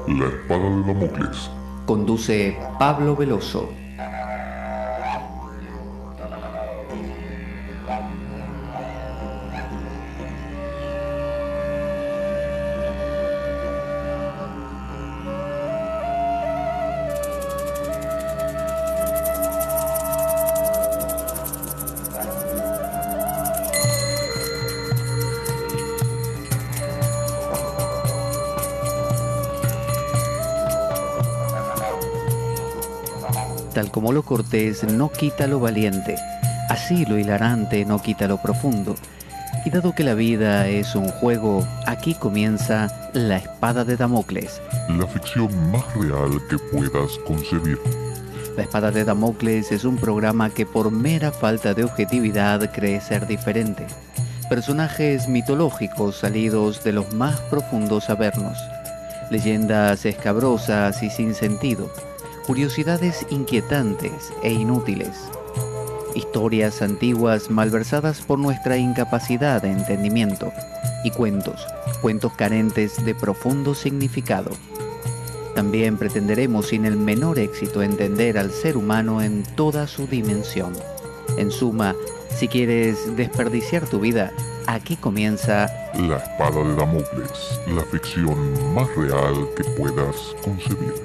La espada de Damocles. Conduce Pablo Veloso. Tal como lo cortés no quita lo valiente, así lo hilarante no quita lo profundo. Y dado que la vida es un juego, aquí comienza La Espada de Damocles. La ficción más real que puedas concebir. La Espada de Damocles es un programa que por mera falta de objetividad cree ser diferente. Personajes mitológicos salidos de los más profundos avernos. Leyendas escabrosas y sin sentido. Curiosidades inquietantes e inútiles. Historias antiguas malversadas por nuestra incapacidad de entendimiento. Y cuentos carentes de profundo significado. También pretenderemos sin el menor éxito entender al ser humano en toda su dimensión. En suma, si quieres desperdiciar tu vida, aquí comienza La espada de Damocles. La ficción más real que puedas concebir.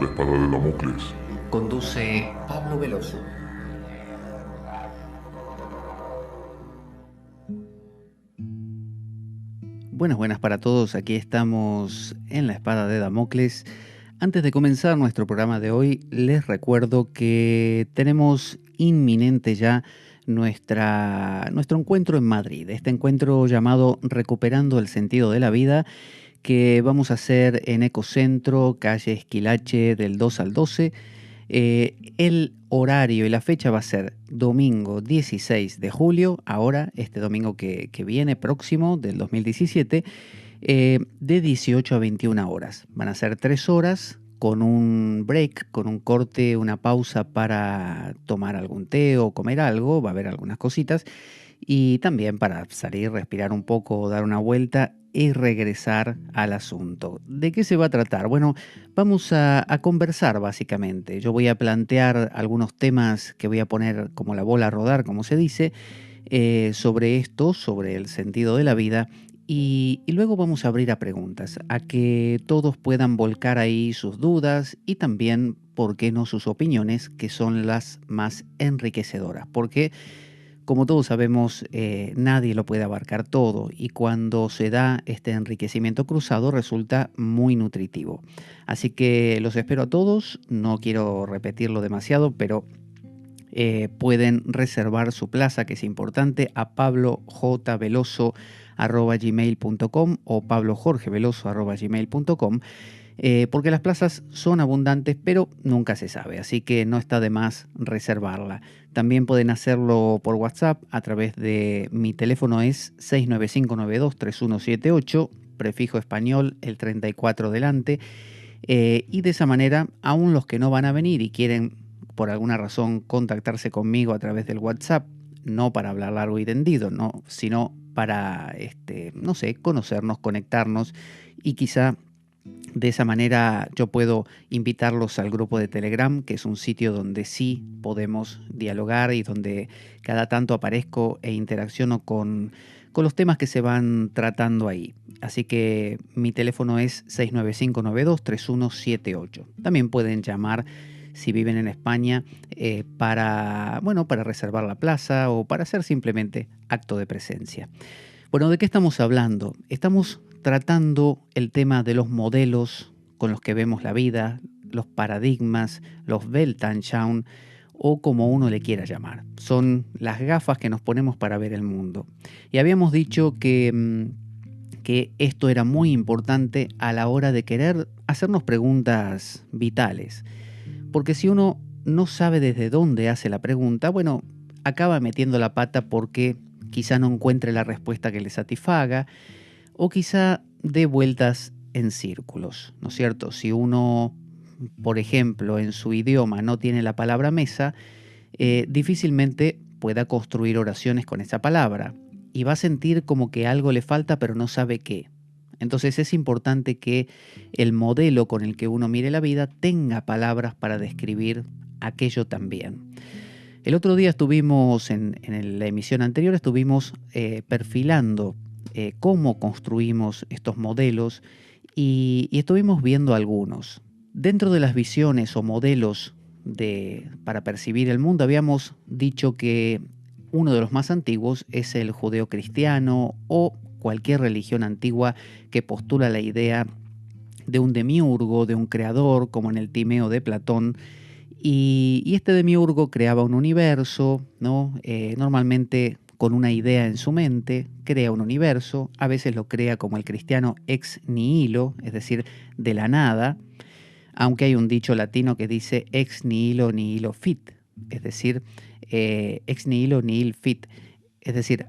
La espada de Damocles. Conduce Pablo Veloso. Buenas para todos, aquí estamos en La Espada de Damocles. Antes de comenzar nuestro programa de hoy, les recuerdo que tenemos inminente ya nuestro encuentro en Madrid. Este encuentro llamado Recuperando el Sentido de la Vida, que vamos a hacer en Ecocentro, calle Esquilache, del 2 al 12. El horario y la fecha va a ser domingo 16 de julio, ahora, este domingo que viene, próximo, del 2017, de 18 a 21 horas. Van a ser 3 horas con un break, con un corte, una pausa para tomar algún té o comer algo, va a haber algunas cositas, y también para salir, respirar un poco, dar una vuelta y regresar al asunto. ¿De qué se va a tratar? Bueno, vamos a conversar básicamente. Yo voy a plantear algunos temas que voy a poner como la bola a rodar, como se dice, sobre esto, sobre el sentido de la vida. Y luego vamos a abrir a preguntas, a que todos puedan volcar ahí sus dudas y también, ¿por qué no sus opiniones, que son las más enriquecedoras? Porque, como todos sabemos, nadie lo puede abarcar todo y cuando se da este enriquecimiento cruzado resulta muy nutritivo. Así que los espero a todos, no quiero repetirlo demasiado, pero pueden reservar su plaza, que es importante, a pablojveloso@gmail.com o pablojorgeveloso@gmail.com, porque las plazas son abundantes, pero nunca se sabe, así que no está de más reservarla. También pueden hacerlo por WhatsApp a través de mi teléfono, es 695923178, prefijo español, el 34 delante, y de esa manera, aún los que no van a venir y quieren por alguna razón contactarse conmigo a través del WhatsApp, no para hablar largo y tendido, no, sino para, no sé, conocernos, conectarnos y quizá de esa manera yo puedo invitarlos al grupo de Telegram, que es un sitio donde sí podemos dialogar y donde cada tanto aparezco e interacciono con los temas que se van tratando ahí. Así que mi teléfono es 695923178. También pueden llamar si viven en España para reservar la plaza o para hacer simplemente acto de presencia. Bueno, ¿de qué estamos hablando? Estamos tratando el tema de los modelos con los que vemos la vida, los paradigmas, los Weltanschauung o como uno le quiera llamar. Son las gafas que nos ponemos para ver el mundo. Y habíamos dicho que esto era muy importante a la hora de querer hacernos preguntas vitales. Porque si uno no sabe desde dónde hace la pregunta, bueno, acaba metiendo la pata porque quizá no encuentre la respuesta que le satisfaga o quizá dé vueltas en círculos, ¿no es cierto? Si uno, por ejemplo, en su idioma no tiene la palabra mesa, difícilmente pueda construir oraciones con esa palabra y va a sentir como que algo le falta pero no sabe qué. Entonces es importante que el modelo con el que uno mire la vida tenga palabras para describir aquello también. El otro día estuvimos, en la emisión anterior, estuvimos perfilando cómo construimos estos modelos y estuvimos viendo algunos. Dentro de las visiones o modelos para percibir el mundo, habíamos dicho que uno de los más antiguos es el judeocristiano o cualquier religión antigua que postula la idea de un demiurgo, de un creador, como en el Timeo de Platón. Y este demiurgo creaba un universo, ¿no? Normalmente con una idea en su mente, crea un universo, a veces lo crea como el cristiano ex nihilo, es decir, de la nada, aunque hay un dicho latino que dice ex nihilo nihilo fit, es decir, ex nihilo nihil fit, es decir,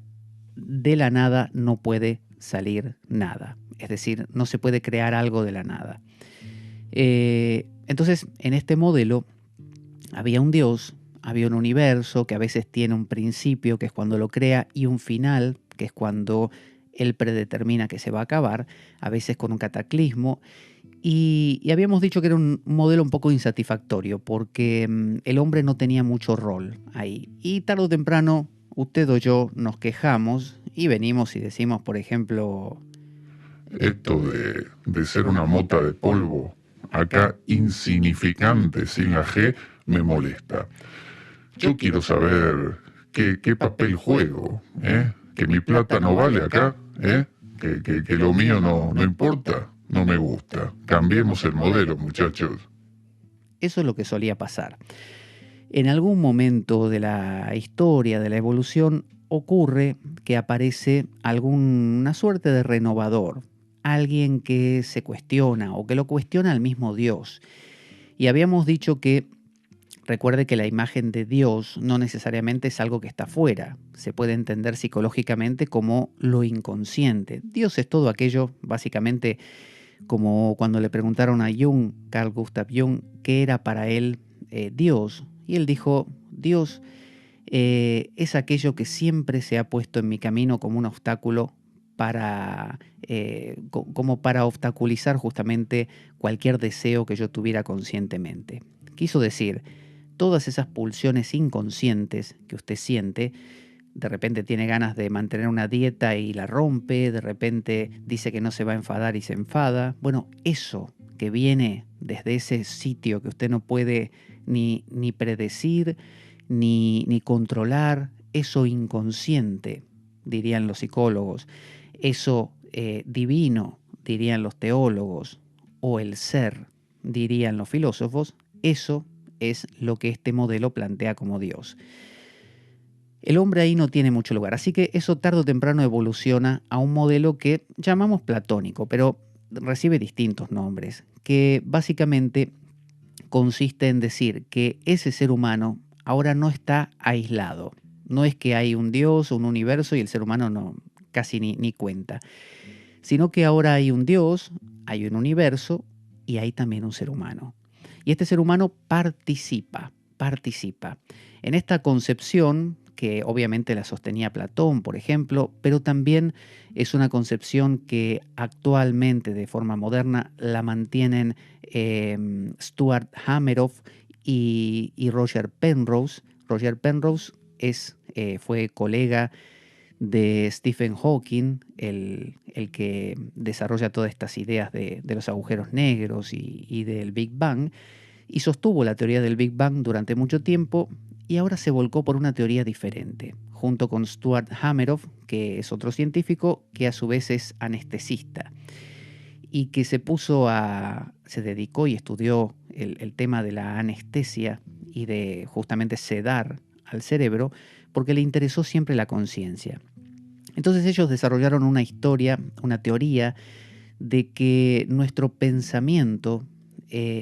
de la nada no puede salir nada, es decir, no se puede crear algo de la nada. Entonces, en este modelo había un Dios, había un universo que a veces tiene un principio, que es cuando lo crea, y un final, que es cuando él predetermina que se va a acabar, a veces con un cataclismo. Y habíamos dicho que era un modelo un poco insatisfactorio, porque el hombre no tenía mucho rol ahí. Y tarde o temprano, usted o yo nos quejamos y venimos y decimos, por ejemplo, Esto de ser una mota de polvo, acá insignificante, sin la G, me molesta. Yo quiero saber qué papel juego, ¿eh? Que mi plata no vale acá, ¿eh? Que lo mío no importa, no me gusta. Cambiemos el modelo, muchachos. eso es lo que solía pasar. En algún momento de la historia, de la evolución, ocurre que aparece alguna suerte de renovador, alguien que se cuestiona o que lo cuestiona al mismo Dios. Y habíamos dicho que, recuerde que la imagen de Dios no necesariamente es algo que está fuera, se puede entender psicológicamente como lo inconsciente. Dios es todo aquello, básicamente, como cuando le preguntaron a Jung, Carl Gustav Jung, qué era para él Dios. Y él dijo, Dios es aquello que siempre se ha puesto en mi camino como un obstáculo como para obstaculizar justamente cualquier deseo que yo tuviera conscientemente. Quiso decir, todas esas pulsiones inconscientes que usted siente, de repente tiene ganas de mantener una dieta y la rompe, de repente dice que no se va a enfadar y se enfada. Bueno, eso que viene desde ese sitio que usted no puede ni predecir, ni controlar, eso inconsciente, dirían los psicólogos, eso divino, dirían los teólogos, o el ser, dirían los filósofos, eso es lo que este modelo plantea como Dios. El hombre ahí no tiene mucho lugar, así que eso tarde o temprano evoluciona a un modelo que llamamos platónico, pero recibe distintos nombres, que básicamente consiste en decir que ese ser humano ahora no está aislado. No es que hay un Dios, un universo y el ser humano no, casi ni cuenta, sino que ahora hay un Dios, hay un universo y hay también un ser humano. Y este ser humano participa. En esta concepción, que obviamente la sostenía Platón, por ejemplo, pero también es una concepción que actualmente de forma moderna la mantienen Stuart Hameroff y Roger Penrose. Roger Penrose fue colega de Stephen Hawking, el que desarrolla todas estas ideas de los agujeros negros y del Big Bang, y sostuvo la teoría del Big Bang durante mucho tiempo y ahora se volcó por una teoría diferente, junto con Stuart Hameroff, que es otro científico que a su vez es anestesista y que se dedicó y estudió el tema de la anestesia y de justamente sedar al cerebro porque le interesó siempre la conciencia. Entonces ellos desarrollaron una teoría de que nuestro pensamiento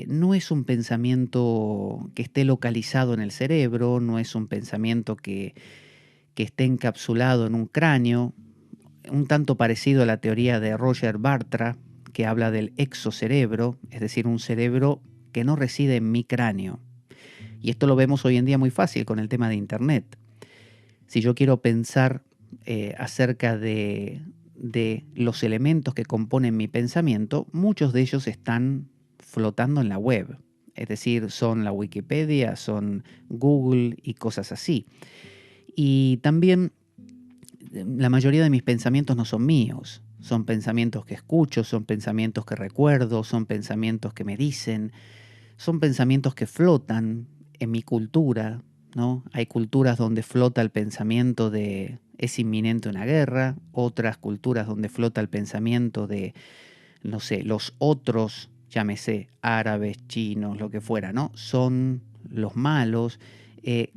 no es un pensamiento que esté localizado en el cerebro, no es un pensamiento que esté encapsulado en un cráneo, un tanto parecido a la teoría de Roger Bartra, que habla del exocerebro, es decir, un cerebro que no reside en mi cráneo. Y esto lo vemos hoy en día muy fácil con el tema de Internet. Si yo quiero pensar acerca de los elementos que componen mi pensamiento, muchos de ellos están flotando en la web. Es decir, son la Wikipedia, son Google y cosas así. Y también la mayoría de mis pensamientos no son míos. Son pensamientos que escucho, son pensamientos que recuerdo, son pensamientos que me dicen, son pensamientos que flotan en mi cultura, ¿no? Hay culturas donde flota el pensamiento de es inminente una guerra, otras culturas donde flota el pensamiento de, no sé, los otros, llámese árabes, chinos, lo que fuera, ¿no? Son los malos.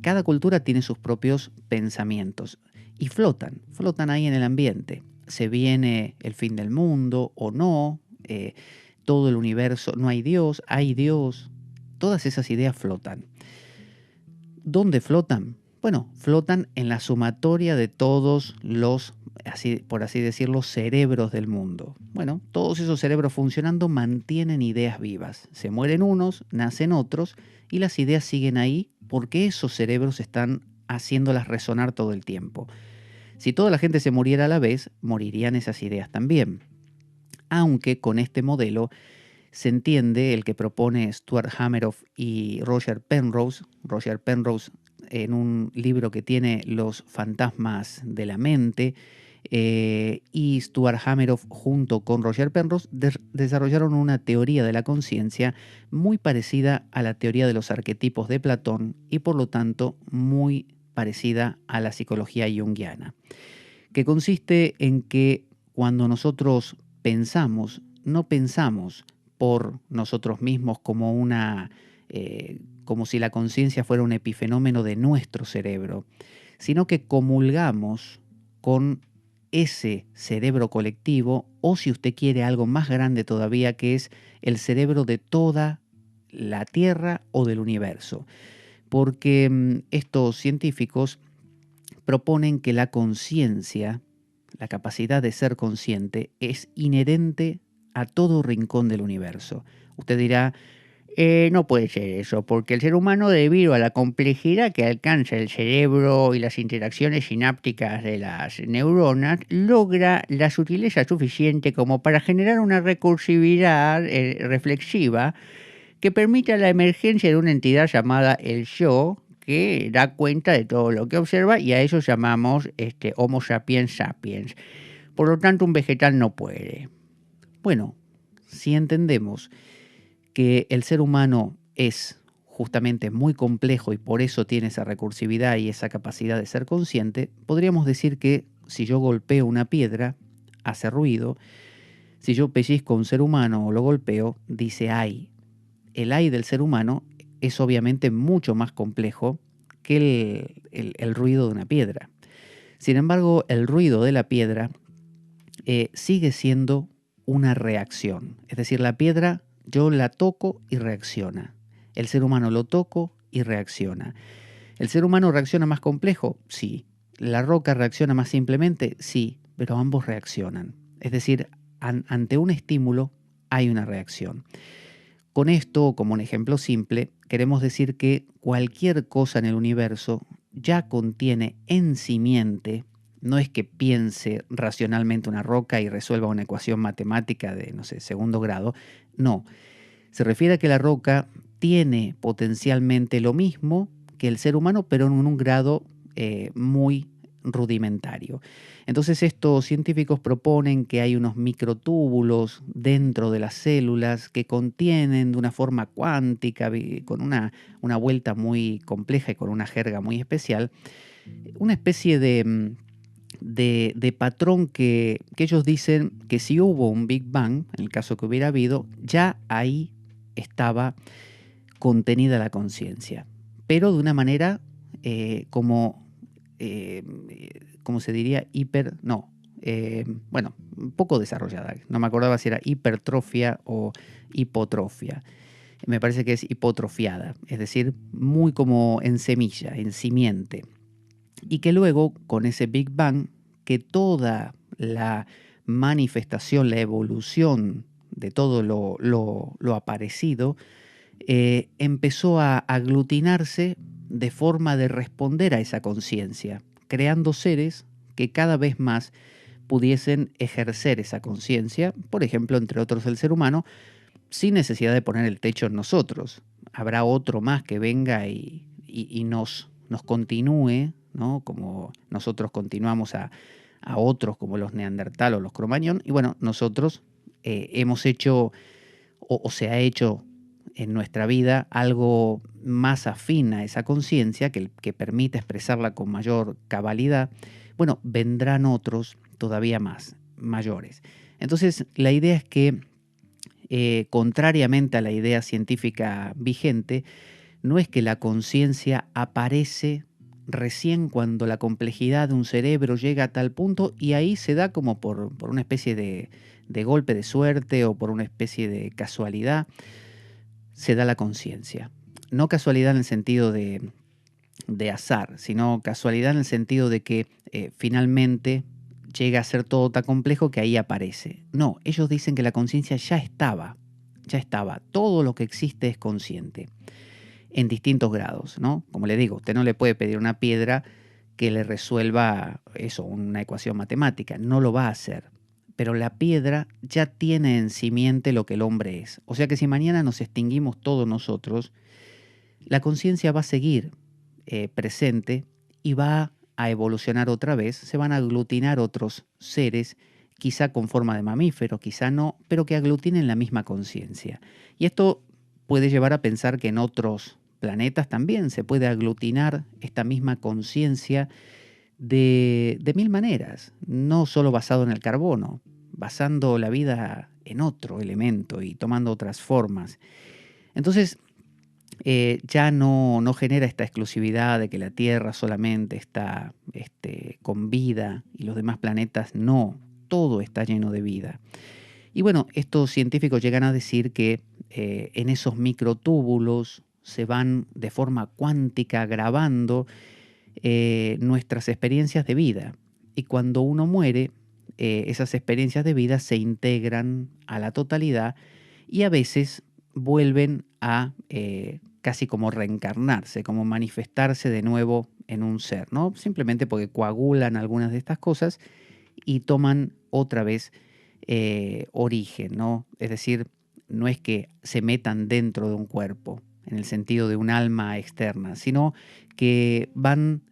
Cada cultura tiene sus propios pensamientos y flotan ahí en el ambiente. Se viene el fin del mundo o no, todo el universo, no hay Dios, hay Dios. Todas esas ideas flotan. ¿Dónde flotan? Bueno, flotan en la sumatoria de todos los, por así decirlo, cerebros del mundo. Bueno, todos esos cerebros funcionando mantienen ideas vivas. Se mueren unos, nacen otros y las ideas siguen ahí porque esos cerebros están haciéndolas resonar todo el tiempo. Si toda la gente se muriera a la vez, morirían esas ideas también. Aunque con este modelo se entiende, el que propone Stuart Hameroff y Roger Penrose en un libro que tiene Los fantasmas de la mente, y Stuart Hameroff junto con Roger Penrose desarrollaron una teoría de la conciencia muy parecida a la teoría de los arquetipos de Platón y por lo tanto muy parecida a la psicología junguiana, que consiste en que cuando nosotros pensamos, no pensamos por nosotros mismos como como si la conciencia fuera un epifenómeno de nuestro cerebro, sino que comulgamos con ese cerebro colectivo, o si usted quiere algo más grande todavía, que es el cerebro de toda la Tierra o del universo. Porque estos científicos proponen que la conciencia, la capacidad de ser consciente, es inherente a todo rincón del universo. Usted dirá, no puede ser eso, porque el ser humano, debido a la complejidad que alcanza el cerebro y las interacciones sinápticas de las neuronas, logra la sutileza suficiente como para generar una recursividad reflexiva que permita la emergencia de una entidad llamada el yo, que da cuenta de todo lo que observa, y a eso llamamos Homo sapiens sapiens. Por lo tanto, un vegetal no puede. Bueno, si entendemos que el ser humano es justamente muy complejo y por eso tiene esa recursividad y esa capacidad de ser consciente, podríamos decir que si yo golpeo una piedra, hace ruido. Si yo pellizco a un ser humano o lo golpeo, dice ay. El ay del ser humano es obviamente mucho más complejo que el ruido de una piedra. Sin embargo, el ruido de la piedra sigue siendo una reacción. Es decir, la piedra yo la toco y reacciona. El ser humano lo toco y reacciona. ¿El ser humano reacciona más complejo? Sí. ¿La roca reacciona más simplemente? Sí, pero ambos reaccionan. Es decir, ante un estímulo hay una reacción. Con esto, como un ejemplo simple, queremos decir que cualquier cosa en el universo ya contiene en simiente, no es que piense racionalmente una roca y resuelva una ecuación matemática de, no sé, segundo grado, no. Se refiere a que la roca tiene potencialmente lo mismo que el ser humano, pero en un grado muy rudimentario. Entonces estos científicos proponen que hay unos microtúbulos dentro de las células que contienen de una forma cuántica, con una vuelta muy compleja y con una jerga muy especial, una especie de patrón que ellos dicen que si hubo un Big Bang, en el caso que hubiera habido, ya ahí estaba contenida la conciencia, pero de una manera eh, como se diría, bueno, un poco desarrollada. No me acordaba si era hipertrofia o hipotrofia. me parece que es hipotrofiada, es decir, muy como en semilla, en simiente. Y que luego, con ese Big Bang, que toda la manifestación, la evolución de todo lo aparecido, empezó a aglutinarse de forma de responder a esa conciencia, creando seres que cada vez más pudiesen ejercer esa conciencia, por ejemplo, entre otros el ser humano, sin necesidad de poner el techo en nosotros. Habrá otro más que venga y nos continúe, ¿no? Como nosotros continuamos a otros como los Neandertal o los Cromañón, y bueno, nosotros hemos hecho o se ha hecho en nuestra vida algo más afín a esa conciencia que permite expresarla con mayor cabalidad. Bueno, vendrán otros todavía más mayores. Entonces, la idea es que, contrariamente a la idea científica vigente, no es que la conciencia aparece recién cuando la complejidad de un cerebro llega a tal punto y ahí se da como por una especie de golpe de suerte o por una especie de casualidad, se da la conciencia. No casualidad en el sentido de azar, sino casualidad en el sentido de que finalmente llega a ser todo tan complejo que ahí aparece. No, ellos dicen que la conciencia ya estaba. Todo lo que existe es consciente, en distintos grados, ¿no? Como le digo, usted no le puede pedir a una piedra que le resuelva eso, una ecuación matemática, no lo va a hacer. Pero la piedra ya tiene en simiente lo que el hombre es. O sea que si mañana nos extinguimos todos nosotros, la conciencia va a seguir presente y va a evolucionar otra vez, se van a aglutinar otros seres, quizá con forma de mamífero, quizá no, pero que aglutinen la misma conciencia. Y esto puede llevar a pensar que en otros planetas también se puede aglutinar esta misma conciencia de mil maneras, no solo basado en el carbono, basando la vida en otro elemento y tomando otras formas. Entonces, ya no genera esta exclusividad de que la Tierra solamente está con vida y los demás planetas no, todo está lleno de vida. Y bueno, estos científicos llegan a decir que en esos microtúbulos se van de forma cuántica grabando nuestras experiencias de vida. Y cuando uno muere, esas experiencias de vida se integran a la totalidad y a veces vuelven a casi como reencarnarse, como manifestarse de nuevo en un ser, ¿no? Simplemente porque coagulan algunas de estas cosas y toman otra vez origen, ¿no? Es decir, no es que se metan dentro de un cuerpo, en el sentido de un alma externa, sino que van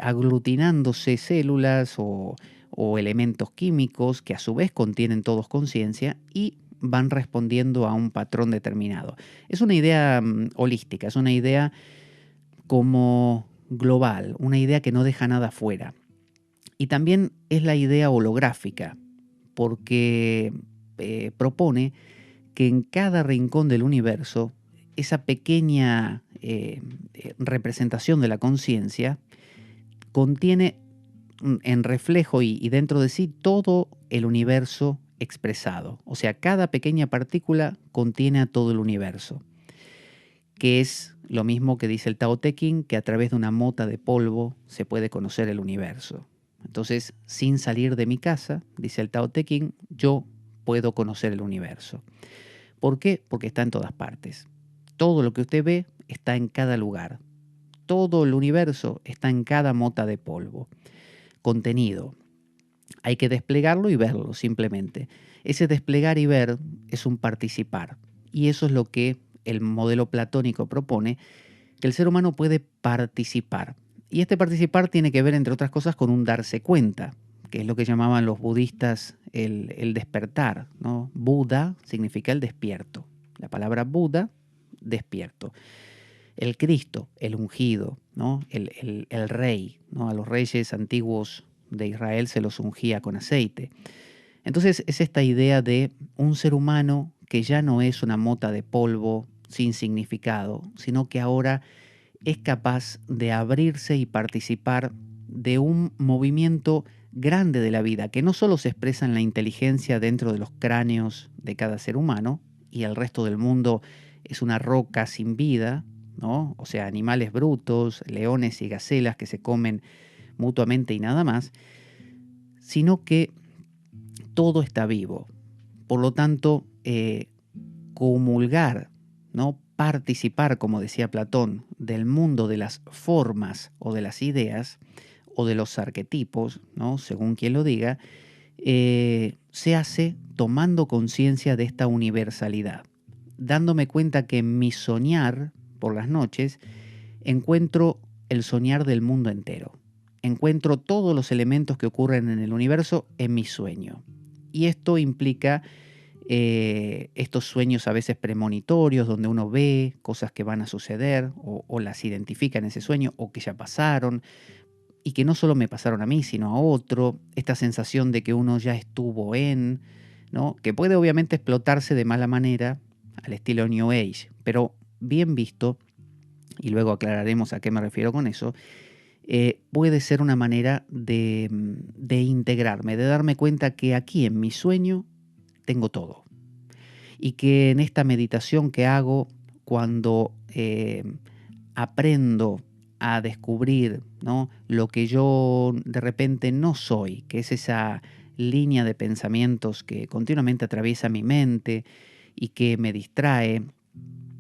aglutinándose células o elementos químicos que a su vez contienen todos conciencia y van respondiendo a un patrón determinado. Es una idea holística, es una idea como global, una idea que no deja nada fuera. Y también es la idea holográfica, porque propone que en cada rincón del universo, esa pequeña representación de la conciencia contiene en reflejo y dentro de sí todo el universo expresado. O sea, cada pequeña partícula contiene a todo el universo, que es lo mismo que dice el Tao Te Ching, que a través de una mota de polvo se puede conocer el universo. Entonces, sin salir de mi casa, dice el Tao Te Ching, yo puedo conocer el universo. ¿Por qué? Porque está en todas partes. Todo lo que usted ve está en cada lugar. Todo el universo está en cada mota de polvo. Contenido. Hay que desplegarlo y verlo simplemente. Ese desplegar y ver es un participar. Y eso es lo que el modelo platónico propone, que el ser humano puede participar. Y este participar tiene que ver, entre otras cosas, con un darse cuenta, que es lo que llamaban los budistas el despertar, ¿no? Buda significa el despierto. La palabra Buda, despierto. El Cristo, el ungido, ¿no? El rey, ¿no? A los reyes antiguos de Israel se los ungía con aceite. Entonces es esta idea de un ser humano que ya no es una mota de polvo sin significado, sino que ahora es capaz de abrirse y participar de un movimiento grande de la vida, que no solo se expresa en la inteligencia dentro de los cráneos de cada ser humano y el resto del mundo es una roca sin vida, ¿no? O sea, animales brutos, leones y gacelas que se comen mutuamente y nada más, sino que todo está vivo. Por lo tanto, comulgar, ¿no? Participar, como decía Platón, del mundo de las formas o de las ideas o de los arquetipos, ¿no? Según quien lo diga, se hace tomando conciencia de esta universalidad, dándome cuenta que en mi soñar por las noches encuentro el soñar del mundo entero. Encuentro todos los elementos que ocurren en el universo en mi sueño. Y esto implica estos sueños a veces premonitorios, donde uno ve cosas que van a suceder o las identifica en ese sueño o que ya pasaron y que no solo me pasaron a mí, sino a otro. Esta sensación de que uno ya estuvo en, ¿no? Que puede obviamente explotarse de mala manera al estilo New Age, pero bien visto, y luego aclararemos a qué me refiero con eso, puede ser una manera de integrarme, de darme cuenta que aquí en mi sueño tengo todo. Y que en esta meditación que hago cuando aprendo a descubrir, ¿no? Lo que yo de repente no soy, que es esa línea de pensamientos que continuamente atraviesa mi mente y que me distrae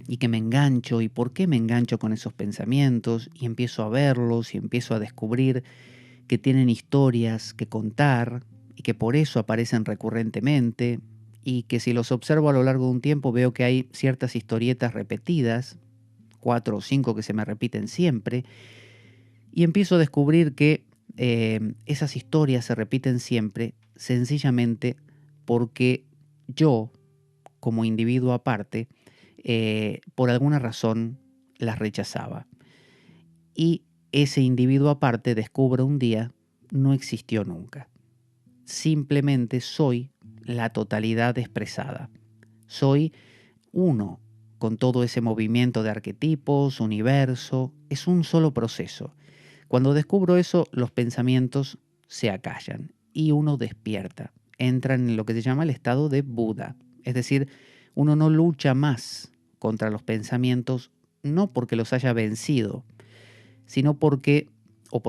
y que me engancho y por qué me engancho con esos pensamientos y empiezo a verlos y empiezo a descubrir que tienen historias que contar y que por eso aparecen recurrentemente y que si los observo a lo largo de un tiempo veo que hay ciertas historietas repetidas, 4 o 5 que se me repiten siempre, y empiezo a descubrir que esas historias se repiten siempre sencillamente porque yo, como individuo aparte, por alguna razón las rechazaba. Y ese individuo aparte, descubro un día, no existió nunca. Simplemente soy la totalidad expresada. Soy uno con todo ese movimiento de arquetipos, universo. Es un solo proceso. Cuando descubro eso, los pensamientos se acallan y uno despierta. Entra en lo que se llama el estado de Buda. Es decir, uno no lucha más contra los pensamientos, no porque los haya vencido, sino porque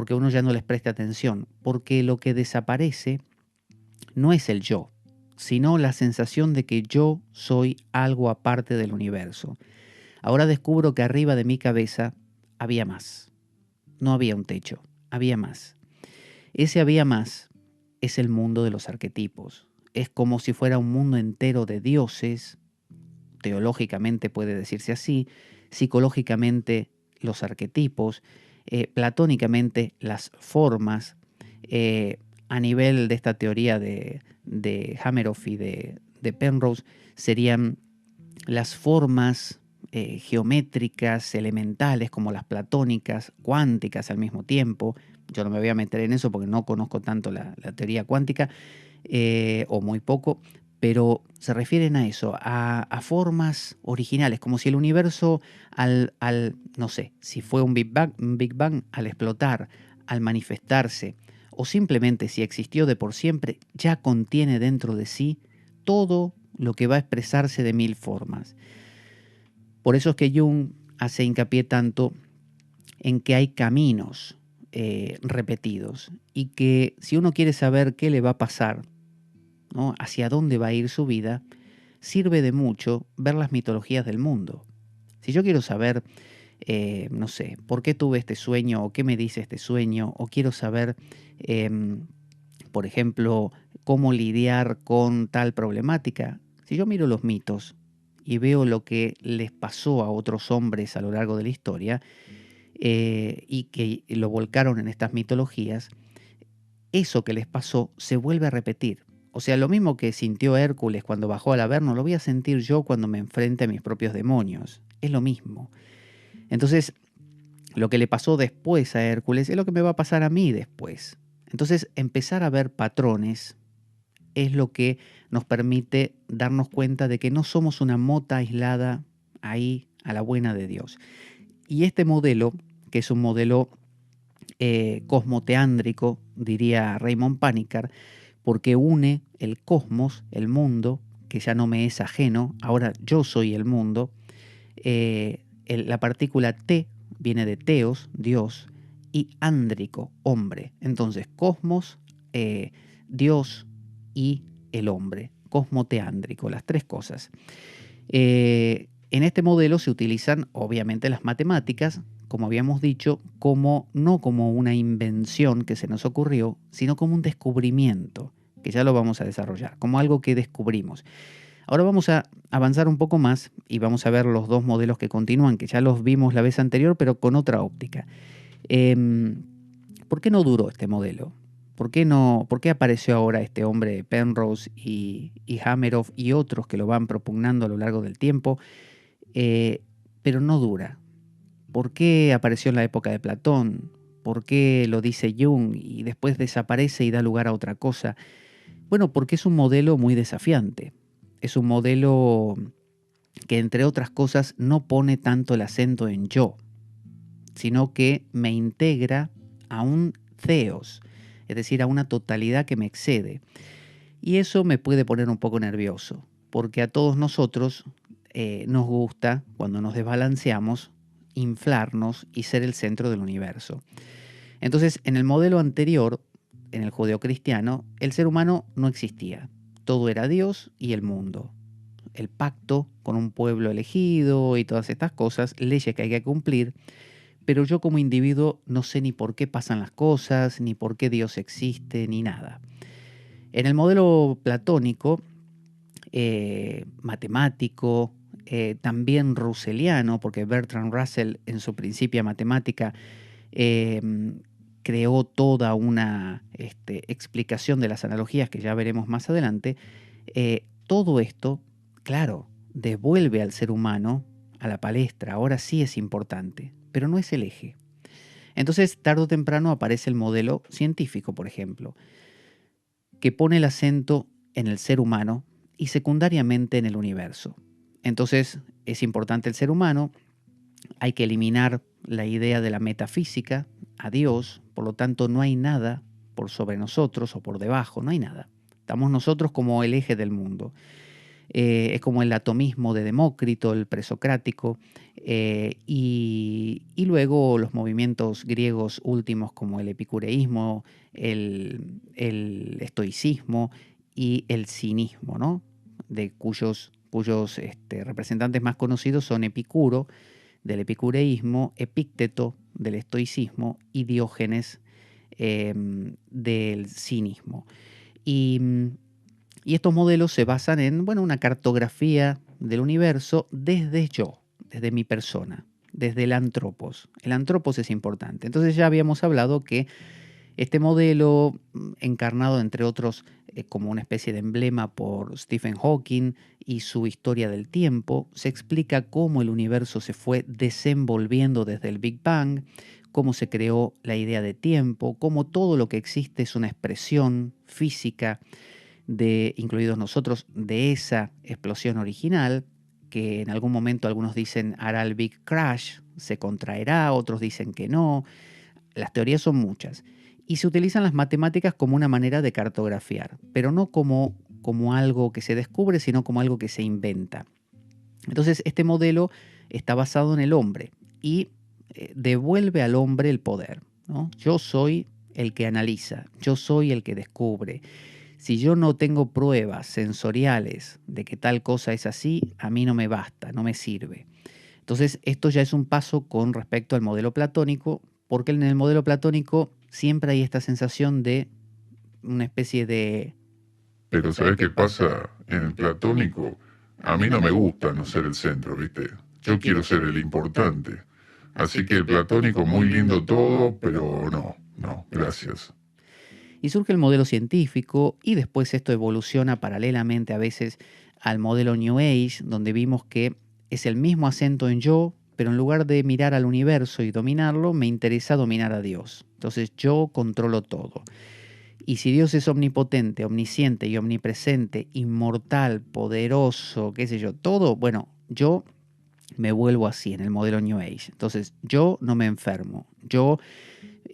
uno ya no les presta atención, porque lo que desaparece no es el yo, sino la sensación de que yo soy algo aparte del universo. Ahora descubro que arriba de mi cabeza había más. No había un techo, había más. Ese había más es el mundo de los arquetipos. Es como si fuera un mundo entero de dioses, teológicamente puede decirse así, psicológicamente los arquetipos, platónicamente las formas, a nivel de esta teoría de Hameroff y de Penrose, serían las formas geométricas, elementales, como las platónicas, cuánticas al mismo tiempo. Yo no me voy a meter en eso porque no conozco tanto la teoría cuántica, o muy poco, pero se refieren a eso, a formas originales, como si el universo no sé, si fue un Big Bang, al explotar, al manifestarse, o simplemente si existió de por siempre, ya contiene dentro de sí todo lo que va a expresarse de mil formas. Por eso es que Jung hace hincapié tanto en que hay caminos repetidos y que si uno quiere saber qué le va a pasar, ¿no? Hacia dónde va a ir su vida, sirve de mucho ver las mitologías del mundo. Si yo quiero saber, no sé, por qué tuve este sueño o qué me dice este sueño, o quiero saber, por ejemplo, cómo lidiar con tal problemática, si yo miro los mitos y veo lo que les pasó a otros hombres a lo largo de la historia, y que lo volcaron en estas mitologías, eso que les pasó se vuelve a repetir. O sea, lo mismo que sintió Hércules cuando bajó al Averno, lo voy a sentir yo cuando me enfrente a mis propios demonios. Es lo mismo. Entonces, lo que le pasó después a Hércules es lo que me va a pasar a mí después. Entonces, empezar a ver patrones es lo que nos permite darnos cuenta de que no somos una mota aislada ahí a la buena de Dios. Y este modelo, que es un modelo cosmoteándrico, diría Raymond Panikar, porque une el cosmos, el mundo, que ya no me es ajeno, ahora yo soy el mundo, La partícula te viene de teos, Dios, y ándrico, hombre. Entonces, cosmos, Dios y el hombre, cosmoteándrico, las tres cosas. En este modelo se utilizan obviamente las matemáticas, como habíamos dicho, no como una invención que se nos ocurrió, sino como un descubrimiento, que ya lo vamos a desarrollar, como algo que descubrimos. Ahora vamos a avanzar un poco más y vamos a ver los dos modelos que continúan, que ya los vimos la vez anterior, pero con otra óptica. ¿Por qué no duró este modelo? ¿Por qué apareció ahora este hombre Penrose y Hameroff y otros que lo van propugnando a lo largo del tiempo, pero no dura? ¿Por qué apareció en la época de Platón? ¿Por qué lo dice Jung y después desaparece y da lugar a otra cosa? Bueno, porque es un modelo muy desafiante. Es un modelo que, entre otras cosas, no pone tanto el acento en yo, sino que me integra a un theos, es decir, a una totalidad que me excede. Y eso me puede poner un poco nervioso, porque a todos nosotros nos gusta, cuando nos desbalanceamos, inflarnos y ser el centro del universo. Entonces, en el modelo anterior, en el judeocristiano, el ser humano no existía. Todo era Dios y el mundo. El pacto con un pueblo elegido y todas estas cosas, leyes que hay que cumplir, pero yo como individuo no sé ni por qué pasan las cosas, ni por qué Dios existe, ni nada. En el modelo platónico, matemático, también russelliano, porque Bertrand Russell en su Principia Matemática creó toda una explicación de las analogías que ya veremos más adelante. Todo esto, claro, devuelve al ser humano a la palestra. Ahora sí es importante, pero no es el eje. Entonces, tarde o temprano aparece el modelo científico, por ejemplo, que pone el acento en el ser humano y secundariamente en el universo. Entonces, es importante el ser humano, hay que eliminar la idea de la metafísica, a Dios, por lo tanto no hay nada por sobre nosotros o por debajo, no hay nada. Estamos nosotros como el eje del mundo. Es como el atomismo de Demócrito, el presocrático, y luego los movimientos griegos últimos como el epicureísmo, el estoicismo y el cinismo, ¿no? De cuyos representantes más conocidos son Epicuro, del epicureísmo, Epícteto, del estoicismo, y Diógenes, del cinismo. Y estos modelos se basan en, bueno, una cartografía del universo desde yo, desde mi persona, desde el antropos. El antropos es importante. Entonces ya habíamos hablado que este modelo, encarnado entre otros como una especie de emblema por Stephen Hawking y su historia del tiempo, se explica cómo el universo se fue desenvolviendo desde el Big Bang, cómo se creó la idea de tiempo, cómo todo lo que existe es una expresión física incluidos nosotros, de esa explosión original, que en algún momento algunos dicen hará el Big Crash, se contraerá, otros dicen que no. Las teorías son muchas. Y se utilizan las matemáticas como una manera de cartografiar, pero no como algo que se descubre, sino como algo que se inventa. Entonces, este modelo está basado en el hombre y devuelve al hombre el poder, ¿no? Yo soy el que analiza, yo soy el que descubre. Si yo no tengo pruebas sensoriales de que tal cosa es así, a mí no me basta, no me sirve. Entonces, esto ya es un paso con respecto al modelo platónico, porque en el modelo platónico siempre hay esta sensación de una especie de... Pero ¿sabes qué pasa? En el platónico, a mí no me gusta no ser el centro, ¿viste? Yo quiero ser el importante. Así que el platónico, muy lindo todo, pero no, gracias. Y surge el modelo científico y después esto evoluciona paralelamente a veces al modelo New Age, donde vimos que es el mismo acento en yo, pero en lugar de mirar al universo y dominarlo, me interesa dominar a Dios. Entonces yo controlo todo. Y si Dios es omnipotente, omnisciente y omnipresente, inmortal, poderoso, qué sé yo, todo, bueno, yo me vuelvo así en el modelo New Age. Entonces yo no me enfermo, yo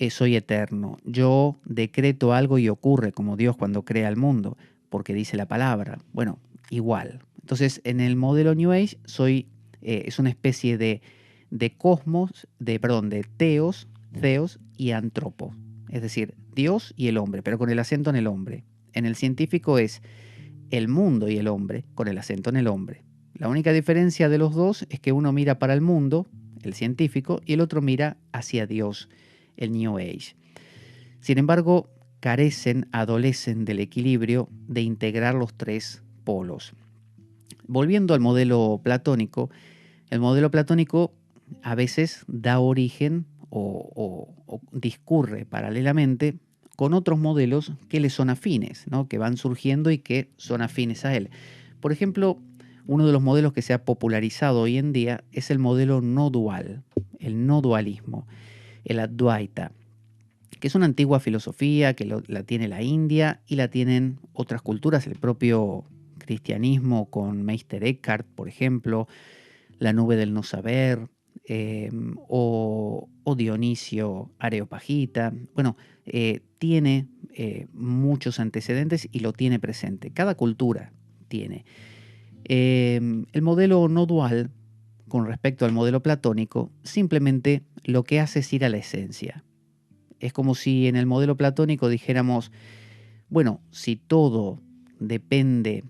soy eterno, yo decreto algo y ocurre como Dios cuando crea el mundo, porque dice la palabra. Bueno, igual. Entonces en el modelo New Age soy Es una especie de cosmos, de theos y antropo. Es decir, Dios y el hombre, pero con el acento en el hombre. En el científico es el mundo y el hombre, con el acento en el hombre. La única diferencia de los dos es que uno mira para el mundo, el científico, y el otro mira hacia Dios, el New Age. Sin embargo, adolecen del equilibrio de integrar los tres polos. Volviendo al modelo platónico, el modelo platónico a veces da origen o discurre paralelamente con otros modelos que le son afines, ¿no? Que van surgiendo y que son afines a él. Por ejemplo, uno de los modelos que se ha popularizado hoy en día es el modelo no dual, el no dualismo, el Advaita, que es una antigua filosofía que la tiene la India y la tienen otras culturas, el propio cristianismo con Meister Eckhart, por ejemplo, la nube del no saber, o Dionisio Areopagita. Bueno, tiene muchos antecedentes y lo tiene presente. Cada cultura tiene. El modelo no dual, con respecto al modelo platónico, simplemente lo que hace es ir a la esencia. Es como si en el modelo platónico dijéramos, bueno, si todo depende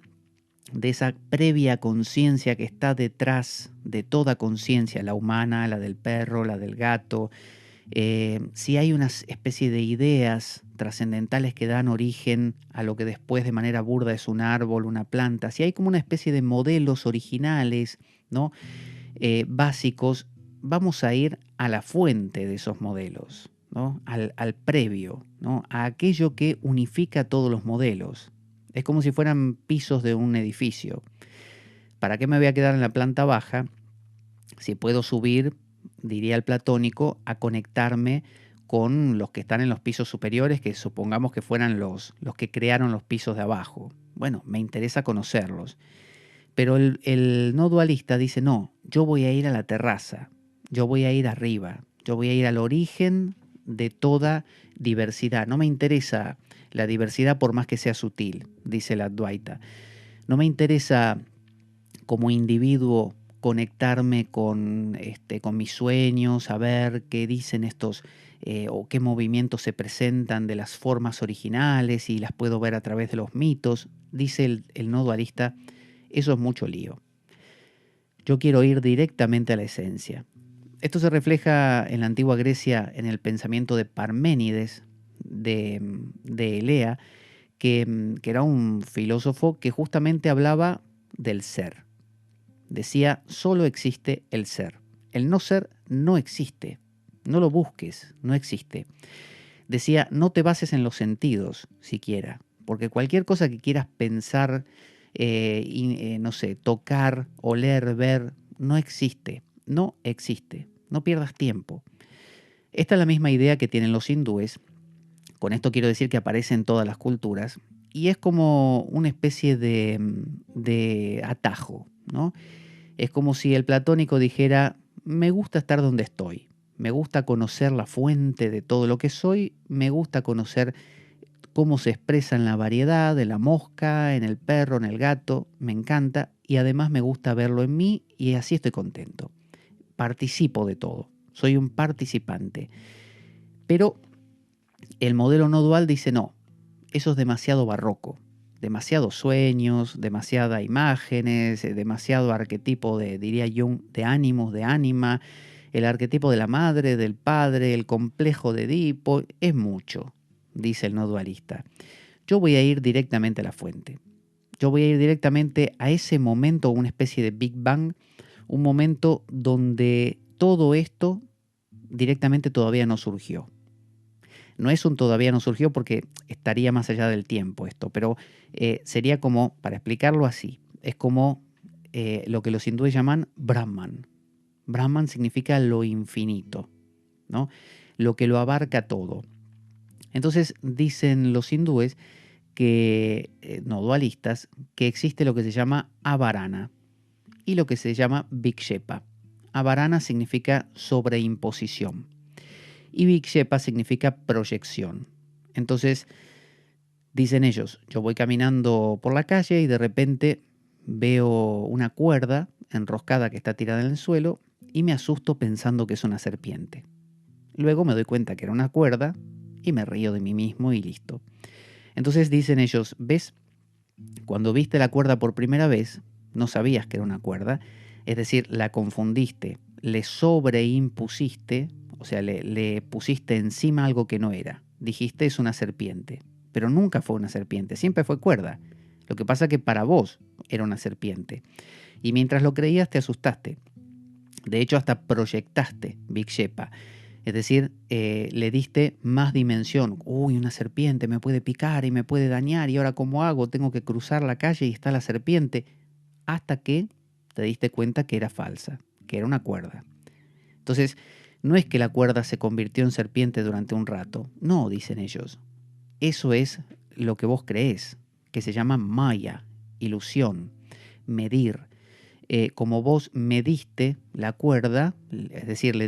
de esa previa conciencia que está detrás de toda conciencia, la humana, la del perro, la del gato, si hay una especie de ideas trascendentales que dan origen a lo que después de manera burda es un árbol, una planta, si hay como una especie de modelos originales, ¿no? Básicos, vamos a ir a la fuente de esos modelos, ¿no? Al previo, ¿no? A aquello que unifica todos los modelos. Es como si fueran pisos de un edificio. ¿Para qué me voy a quedar en la planta baja si puedo subir, diría el platónico, a conectarme con los que están en los pisos superiores, que supongamos que fueran los que crearon los pisos de abajo? Bueno, me interesa conocerlos. Pero el no dualista dice, no, yo voy a ir a la terraza, yo voy a ir arriba, yo voy a ir al origen de toda diversidad. No me interesa la diversidad por más que sea sutil, dice la Advaita. No me interesa como individuo conectarme con mis sueños, saber qué dicen estos o qué movimientos se presentan de las formas originales y las puedo ver a través de los mitos. Dice el no dualista, eso es mucho lío. Yo quiero ir directamente a la esencia. Esto se refleja en la antigua Grecia en el pensamiento de Parménides, de Elea, que era un filósofo que justamente hablaba del ser. Decía, solo existe el ser. El no ser no existe. No lo busques, no existe. Decía, no te bases en los sentidos siquiera, porque cualquier cosa que quieras pensar, no sé, tocar, oler, ver, no existe. No existe. No pierdas tiempo. Esta es la misma idea que tienen los hindúes. Con esto quiero decir que aparece en todas las culturas y es como una especie de atajo, ¿no? Es como si el platónico dijera, me gusta estar donde estoy, me gusta conocer la fuente de todo lo que soy, me gusta conocer cómo se expresa en la variedad, en la mosca, en el perro, en el gato, me encanta y además me gusta verlo en mí y así estoy contento. Participo de todo, soy un participante. Pero el modelo no dual dice no, eso es demasiado barroco, demasiados sueños, demasiadas imágenes, demasiado arquetipo diría Jung, de ánimos, de ánima, el arquetipo de la madre, del padre, el complejo de Edipo, es mucho, dice el no dualista. Yo voy a ir directamente a la fuente. Yo voy a ir directamente a ese momento, una especie de Big Bang, un momento donde todo esto directamente todavía no surgió. No es un todavía no surgió porque estaría más allá del tiempo esto, pero sería como, para explicarlo así, es como lo que los hindúes llaman Brahman. Brahman significa lo infinito, ¿no? Lo que lo abarca todo. Entonces dicen los hindúes que, no dualistas, que existe lo que se llama Avarana y lo que se llama Vikshepa. Avarana significa sobreimposición y Vikshepa significa proyección. Entonces, dicen ellos, yo voy caminando por la calle y de repente veo una cuerda enroscada que está tirada en el suelo y me asusto pensando que es una serpiente. Luego me doy cuenta que era una cuerda y me río de mí mismo y listo. Entonces dicen ellos, ¿ves? Cuando viste la cuerda por primera vez, no sabías que era una cuerda, es decir, la confundiste, le sobreimpusiste, o sea, le pusiste encima algo que no era. Dijiste es una serpiente, pero nunca fue una serpiente, siempre fue cuerda. Lo que pasa es que para vos era una serpiente. Y mientras lo creías te asustaste. De hecho, hasta proyectaste Vikshepa. Es decir, le diste más dimensión. Uy, una serpiente me puede picar y me puede dañar. ¿Y ahora cómo hago? Tengo que cruzar la calle y está la serpiente. Hasta que te diste cuenta que era falsa, que era una cuerda. Entonces, no es que la cuerda se convirtió en serpiente durante un rato. No, dicen ellos. Eso es lo que vos creés, que se llama maya, ilusión, medir. Como vos mediste la cuerda, es decir, le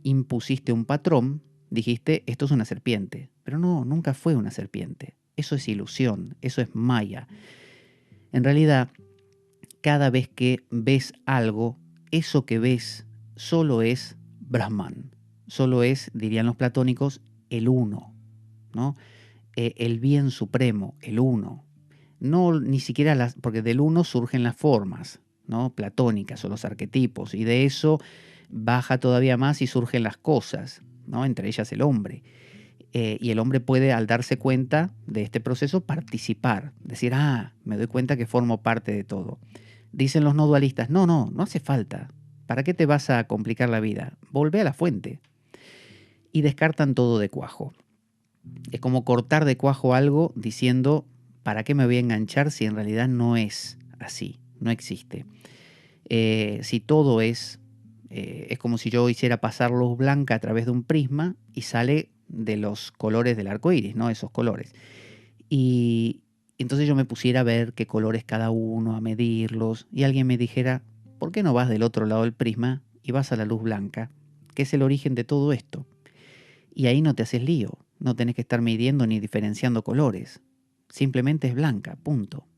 impusiste un patrón, dijiste, esto es una serpiente. Pero no, nunca fue una serpiente. Eso es ilusión, eso es maya. En realidad, cada vez que ves algo, eso que ves solo es Brahman. Solo es, dirían los platónicos, el uno, ¿no? El bien supremo, el uno. No, ni siquiera porque del uno surgen las formas, ¿no? Platónicas o los arquetipos, y de eso baja todavía más y surgen las cosas, ¿no? Entre ellas el hombre. Y el hombre puede, al darse cuenta de este proceso, participar, decir, me doy cuenta que formo parte de todo. Dicen los no dualistas, no hace falta. ¿Para qué te vas a complicar la vida? Volvé a la fuente. Y descartan todo de cuajo. Es como cortar de cuajo algo diciendo, ¿para qué me voy a enganchar si en realidad no es así? No existe. Si todo es como si yo hiciera pasar luz blanca a través de un prisma y sale de los colores del arco iris, ¿no? Esos colores. Y entonces yo me pusiera a ver qué colores cada uno, a medirlos, y alguien me dijera, ¿por qué no vas del otro lado del prisma y vas a la luz blanca? ¿Qué es el origen de todo esto? Y ahí no te haces lío, no tenés que estar midiendo ni diferenciando colores. Simplemente es blanca, punto.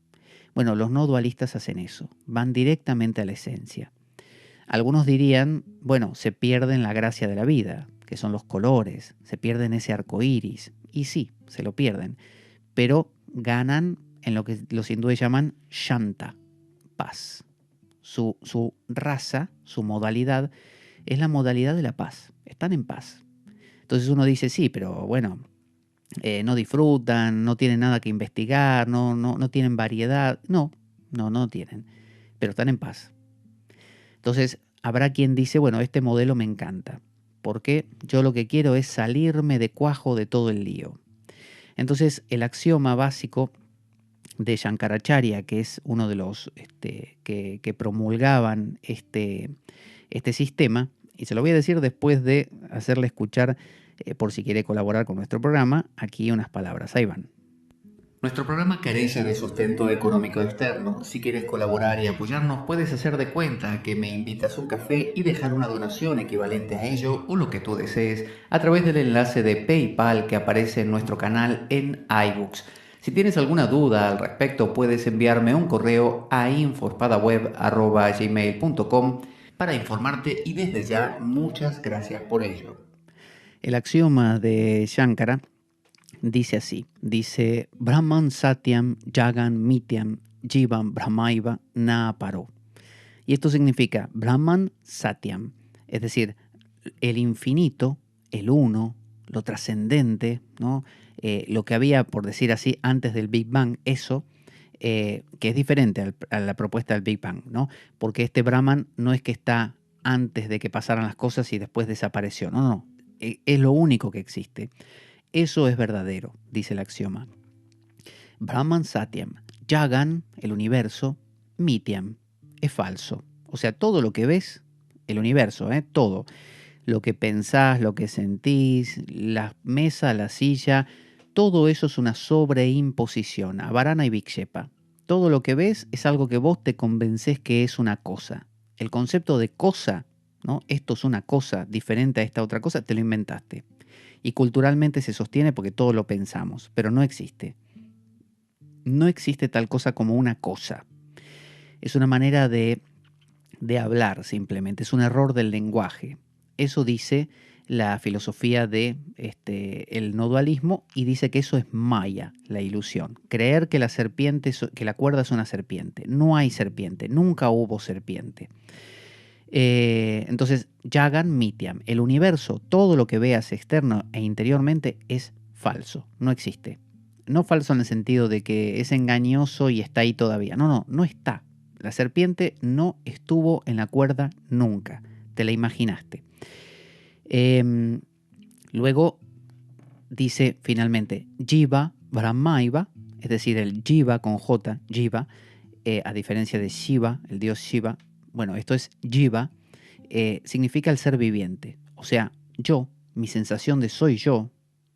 Bueno, los no dualistas hacen eso, van directamente a la esencia. Algunos dirían, bueno, se pierden la gracia de la vida, que son los colores, se pierden ese arco iris, y sí, se lo pierden, pero ganan en lo que los hindúes llaman shanta, paz. Su raza, su modalidad, es la modalidad de la paz, están en paz. Entonces uno dice, sí, pero bueno, no disfrutan, no tienen nada que investigar, no tienen variedad. No tienen, pero están en paz. Entonces habrá quien dice, bueno, este modelo me encanta, porque yo lo que quiero es salirme de cuajo de todo el lío. Entonces el axioma básico de Shankaracharya, que es uno de los que promulgaban este sistema, y se lo voy a decir después de hacerle escuchar, por si quiere colaborar con nuestro programa, aquí unas palabras, ahí van. Nuestro programa carece de sustento económico externo. Si quieres colaborar y apoyarnos, puedes hacer de cuenta que me invitas a un café y dejar una donación equivalente a ello o lo que tú desees a través del enlace de PayPal que aparece en nuestro canal en iBooks. Si tienes alguna duda al respecto, puedes enviarme un correo a info@gmail.com para informarte y desde ya muchas gracias por ello. El axioma de Shankara dice así, dice Brahman Satyam Jagan Mityam Jivam Brahmaiva Na Paro. Y esto significa Brahman Satyam, es decir, el infinito, el uno, lo trascendente, ¿no? Lo que había, por decir así, antes del Big Bang, eso, que es diferente a la propuesta del Big Bang, ¿no? Porque este Brahman no es que está antes de que pasaran las cosas y después desapareció, no, es lo único que existe. Eso es verdadero, dice el axioma. Brahman Satyam, Jagan, el universo, Mityam, es falso. O sea, todo lo que ves, el universo, todo, lo que pensás, lo que sentís, la mesa, la silla, todo eso es una sobreimposición, avarana y vikshepa. Todo lo que ves es algo que vos te convencés que es una cosa. El concepto de cosa, ¿no? Esto es una cosa diferente a esta otra cosa, te lo inventaste. Y culturalmente se sostiene porque todo lo pensamos, pero no existe. No existe tal cosa como una cosa. Es una manera de hablar simplemente, es un error del lenguaje. Eso dice la filosofía de el no dualismo y dice que eso es maya, la ilusión. Creer que que la cuerda es una serpiente. No hay serpiente, nunca hubo serpiente. Entonces, Jagan Mityam, el universo, todo lo que veas externo e interiormente es falso, no existe. No falso en el sentido de que es engañoso y está ahí todavía. No está. La serpiente no estuvo en la cuerda nunca. Te la imaginaste. Luego dice finalmente Jiva Brahmaiva, es decir, el Jiva con J, Jiva, a diferencia de Shiva, el dios Shiva. Bueno, esto es Jiva, significa el ser viviente. O sea, yo, mi sensación de soy yo,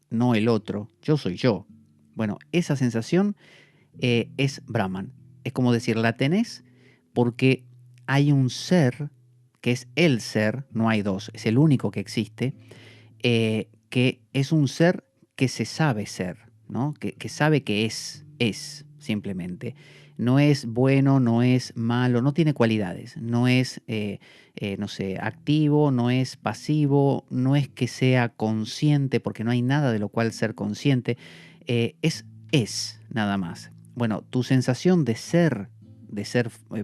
no el otro, yo soy yo. Bueno, esa sensación es Brahman. Es como decir, la tenés porque hay un ser, que es el ser, no hay dos, es el único que existe, que es un ser que se sabe ser, ¿no? Que sabe que es simplemente. No es bueno, no es malo, no tiene cualidades, no es, no sé, activo, no es pasivo, no es que sea consciente, porque no hay nada de lo cual ser consciente, es nada más. Bueno, tu sensación de ser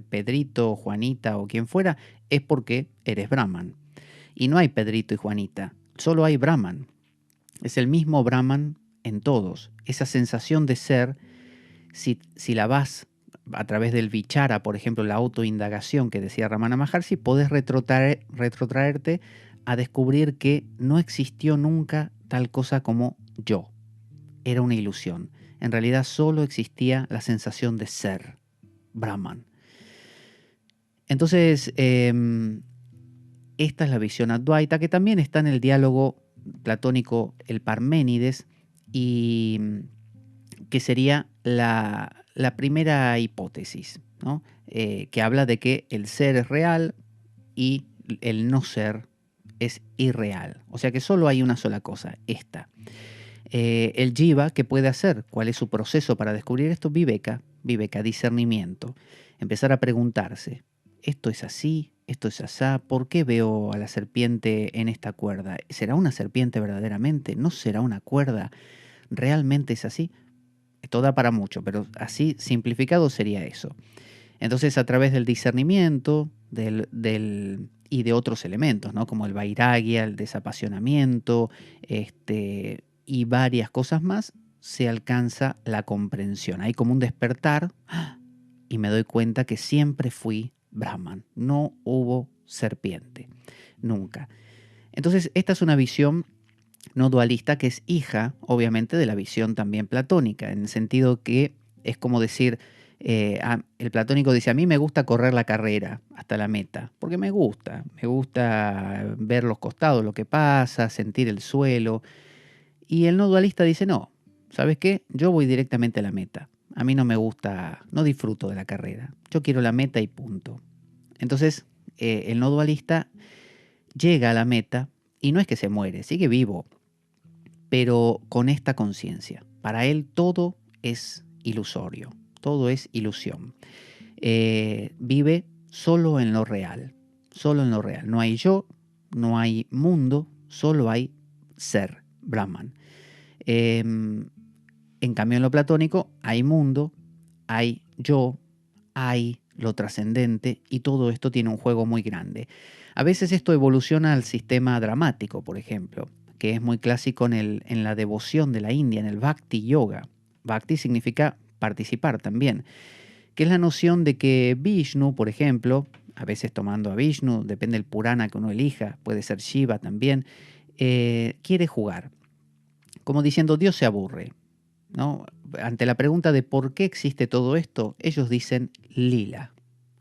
Pedrito, Juanita o quien fuera, es porque eres Brahman. Y no hay Pedrito y Juanita, solo hay Brahman. Es el mismo Brahman en todos. Esa sensación de ser, si la vas a través del vichara, por ejemplo, la autoindagación que decía Ramana Maharshi, podés retrotraerte a descubrir que no existió nunca tal cosa como yo. Era una ilusión. En realidad solo existía la sensación de ser, Brahman. Entonces, esta es la visión advaita, que también está en el diálogo platónico el Parménides, y que sería la primera hipótesis, ¿no? Que habla de que el ser es real y el no ser es irreal. O sea que solo hay una sola cosa, esta. El jiva, ¿qué puede hacer? ¿Cuál es su proceso para descubrir esto? Viveka, discernimiento. Empezar a preguntarse, ¿esto es así? ¿Esto es asá? ¿Por qué veo a la serpiente en esta cuerda? ¿Será una serpiente verdaderamente? ¿No será una cuerda? ¿Realmente es así? Esto da para mucho, pero así simplificado sería eso. Entonces, a través del discernimiento y de otros elementos, ¿no? Como el vairagya, el desapasionamiento, y varias cosas más, se alcanza la comprensión. Hay como un despertar y me doy cuenta que siempre fui Brahman. No hubo serpiente, nunca. Entonces, esta es una visión no dualista que es hija, obviamente, de la visión también platónica, en el sentido que es como decir, el platónico dice, a mí me gusta correr la carrera hasta la meta, porque me gusta ver los costados, lo que pasa, sentir el suelo. Y el no dualista dice, no, ¿sabes qué? Yo voy directamente a la meta. A mí no me gusta, no disfruto de la carrera. Yo quiero la meta y punto. Entonces, el no dualista llega a la meta y no es que se muere, sigue vivo, pero con esta conciencia. Para él todo es ilusorio, todo es ilusión. Vive solo en lo real, solo en lo real. No hay yo, no hay mundo, solo hay ser, Brahman. En cambio, en lo platónico hay mundo, hay yo, hay lo trascendente, y todo esto tiene un juego muy grande. A veces esto evoluciona al sistema dramático, por ejemplo, que es muy clásico en la devoción de la India, en el Bhakti Yoga. Bhakti significa participar también, que es la noción de que Vishnu, por ejemplo, a veces tomando a Vishnu, depende del Purana que uno elija, puede ser Shiva también, quiere jugar. Como diciendo, Dios se aburre, ¿no? Ante la pregunta de por qué existe todo esto, ellos dicen lila,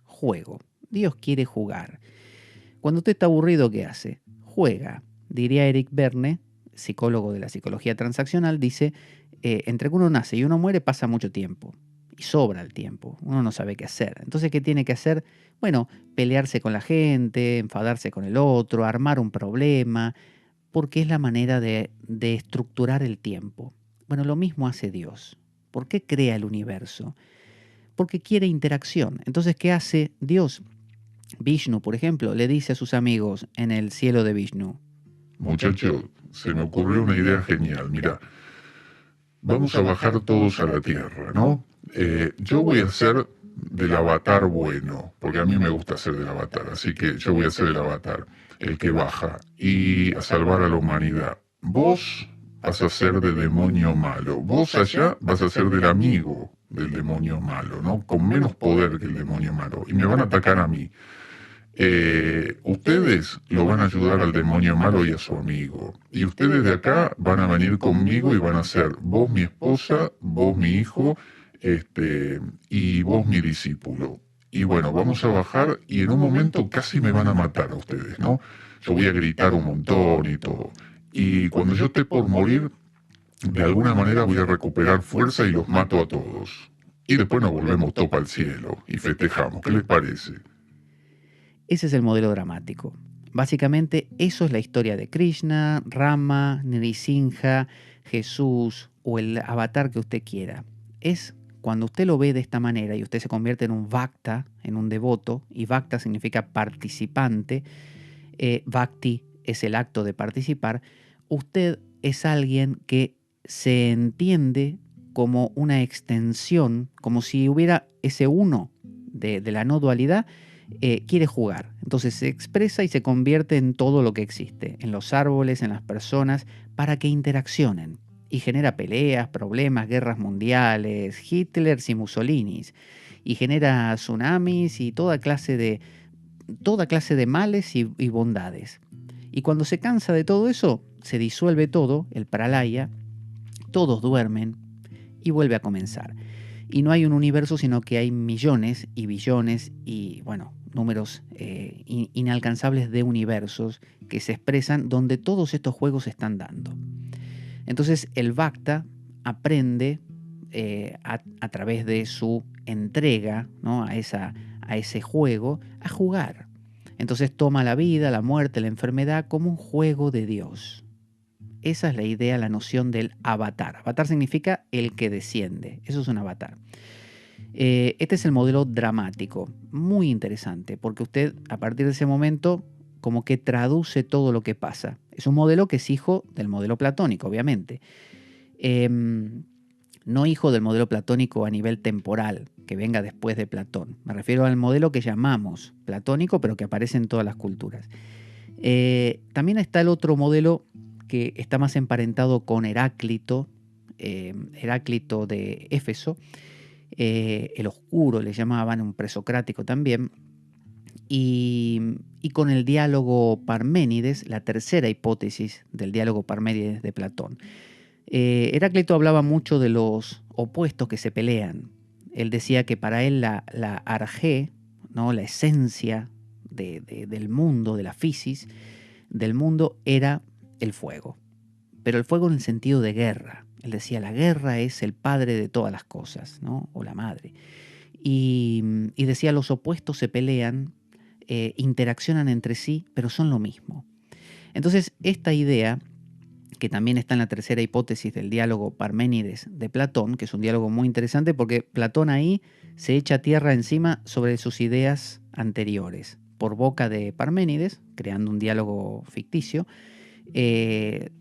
juego. Dios quiere jugar. Cuando usted está aburrido, ¿qué hace? Juega. Diría Eric Berne, psicólogo de la psicología transaccional, dice, entre que uno nace y uno muere pasa mucho tiempo. Y sobra el tiempo. Uno no sabe qué hacer. Entonces, ¿qué tiene que hacer? Bueno, pelearse con la gente, enfadarse con el otro, armar un problema, porque es la manera de estructurar el tiempo. Bueno, lo mismo hace Dios. ¿Por qué crea el universo? porque quiere interacción. Entonces, ¿qué hace Dios? Vishnu, por ejemplo, le dice a sus amigos en el cielo de Vishnu: muchachos, se me ocurrió una idea genial. Mira, vamos a bajar todos a la tierra, ¿no? Yo voy a ser del avatar bueno, porque a mí me gusta ser del avatar, así que yo voy a ser el avatar, el que baja, y a salvar a la humanidad. Vos vas a ser de demonio malo, vos allá vas a ser del amigo del demonio malo, ¿no? Con menos poder que el demonio malo, y me van a atacar a mí. Ustedes lo van a ayudar al demonio malo y a su amigo. Y ustedes de acá van a venir conmigo y van a ser vos mi esposa, vos mi hijo, y vos mi discípulo. Y bueno, vamos a bajar y en un momento casi me van a matar a ustedes, ¿no? Yo voy a gritar un montón y todo. Y cuando yo esté por morir, de alguna manera voy a recuperar fuerza y los mato a todos. Y después nos volvemos topa al cielo y festejamos. ¿Qué les parece? Ese es el modelo dramático. Básicamente, eso es la historia de Krishna, Rama, Nrisimha, Jesús o el avatar que usted quiera. Es cuando usted lo ve de esta manera y usted se convierte en un Bhakta, en un devoto, y Bhakta significa participante, Bhakti es el acto de participar, usted es alguien que se entiende como una extensión, como si hubiera ese uno de la no dualidad. Quiere jugar. Entonces se expresa y se convierte en todo lo que existe, en los árboles, en las personas, para que interaccionen. Y genera peleas, problemas, guerras mundiales, Hitlers y Mussolinis. Y genera tsunamis y toda clase de males y bondades. Y cuando se cansa de todo eso, se disuelve todo, el pralaya, todos duermen y vuelve a comenzar. Y no hay un universo, sino que hay millones y billones y, bueno, números inalcanzables de universos que se expresan donde todos estos juegos se están dando. Entonces el Bhakta aprende a través de su entrega, ¿no?, a ese juego, a jugar. Entonces toma la vida, la muerte, la enfermedad como un juego de Dios. Esa es la idea, la noción del avatar. Avatar significa el que desciende. Eso es un avatar. Este es el modelo dramático, muy interesante, porque usted a partir de ese momento como que traduce todo lo que pasa. Es un modelo que es hijo del modelo platónico, obviamente. No hijo del modelo platónico a nivel temporal, que venga después de Platón. Me refiero al modelo que llamamos platónico, pero que aparece en todas las culturas. También está el otro modelo que está más emparentado con Heráclito, Heráclito de Éfeso, el oscuro le llamaban, un presocrático también, y con el diálogo Parménides, la tercera hipótesis del diálogo Parménides de Platón. Heráclito hablaba mucho de los opuestos que se pelean. Él decía que para él la argé, ¿no?, la esencia del mundo, de la physis del mundo, era el fuego. Pero el fuego en el sentido de guerra. Él decía, la guerra es el padre de todas las cosas, ¿no?, o la madre. Y decía, los opuestos se pelean, interaccionan entre sí, pero son lo mismo. Entonces, esta idea, que también está en la tercera hipótesis del diálogo Parménides de Platón, que es un diálogo muy interesante porque Platón ahí se echa tierra encima sobre sus ideas anteriores, por boca de Parménides, creando un diálogo ficticio,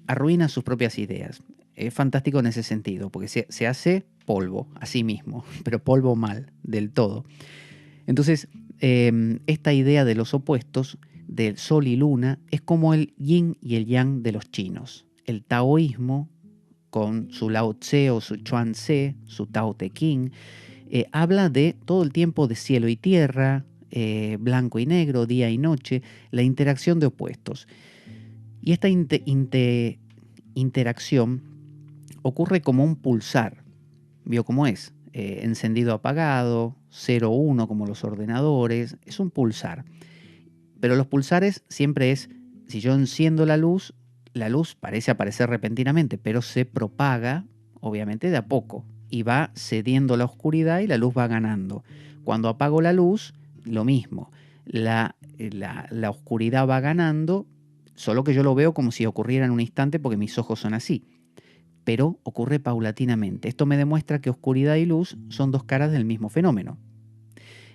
arruina sus propias ideas. Es fantástico en ese sentido, porque se hace polvo a sí mismo, pero polvo mal, del todo. Entonces, esta idea de los opuestos, del sol y luna, es como el yin y el yang de los chinos. El taoísmo, con su Lao Tse o su Chuan Tse, su Tao Te Ching, habla de todo el tiempo de cielo y tierra, blanco y negro, día y noche, la interacción de opuestos. Y esta interacción ocurre como un pulsar. ¿Vio cómo es? Encendido apagado, 0-1 como los ordenadores, es un pulsar. Pero los pulsares siempre es, si yo enciendo la luz parece aparecer repentinamente, pero se propaga, obviamente, de a poco. Y va cediendo la oscuridad y la luz va ganando. Cuando apago la luz, lo mismo. La oscuridad va ganando, solo que yo lo veo como si ocurriera en un instante porque mis ojos son así. pero ocurre paulatinamente. Esto me demuestra que oscuridad y luz son dos caras del mismo fenómeno.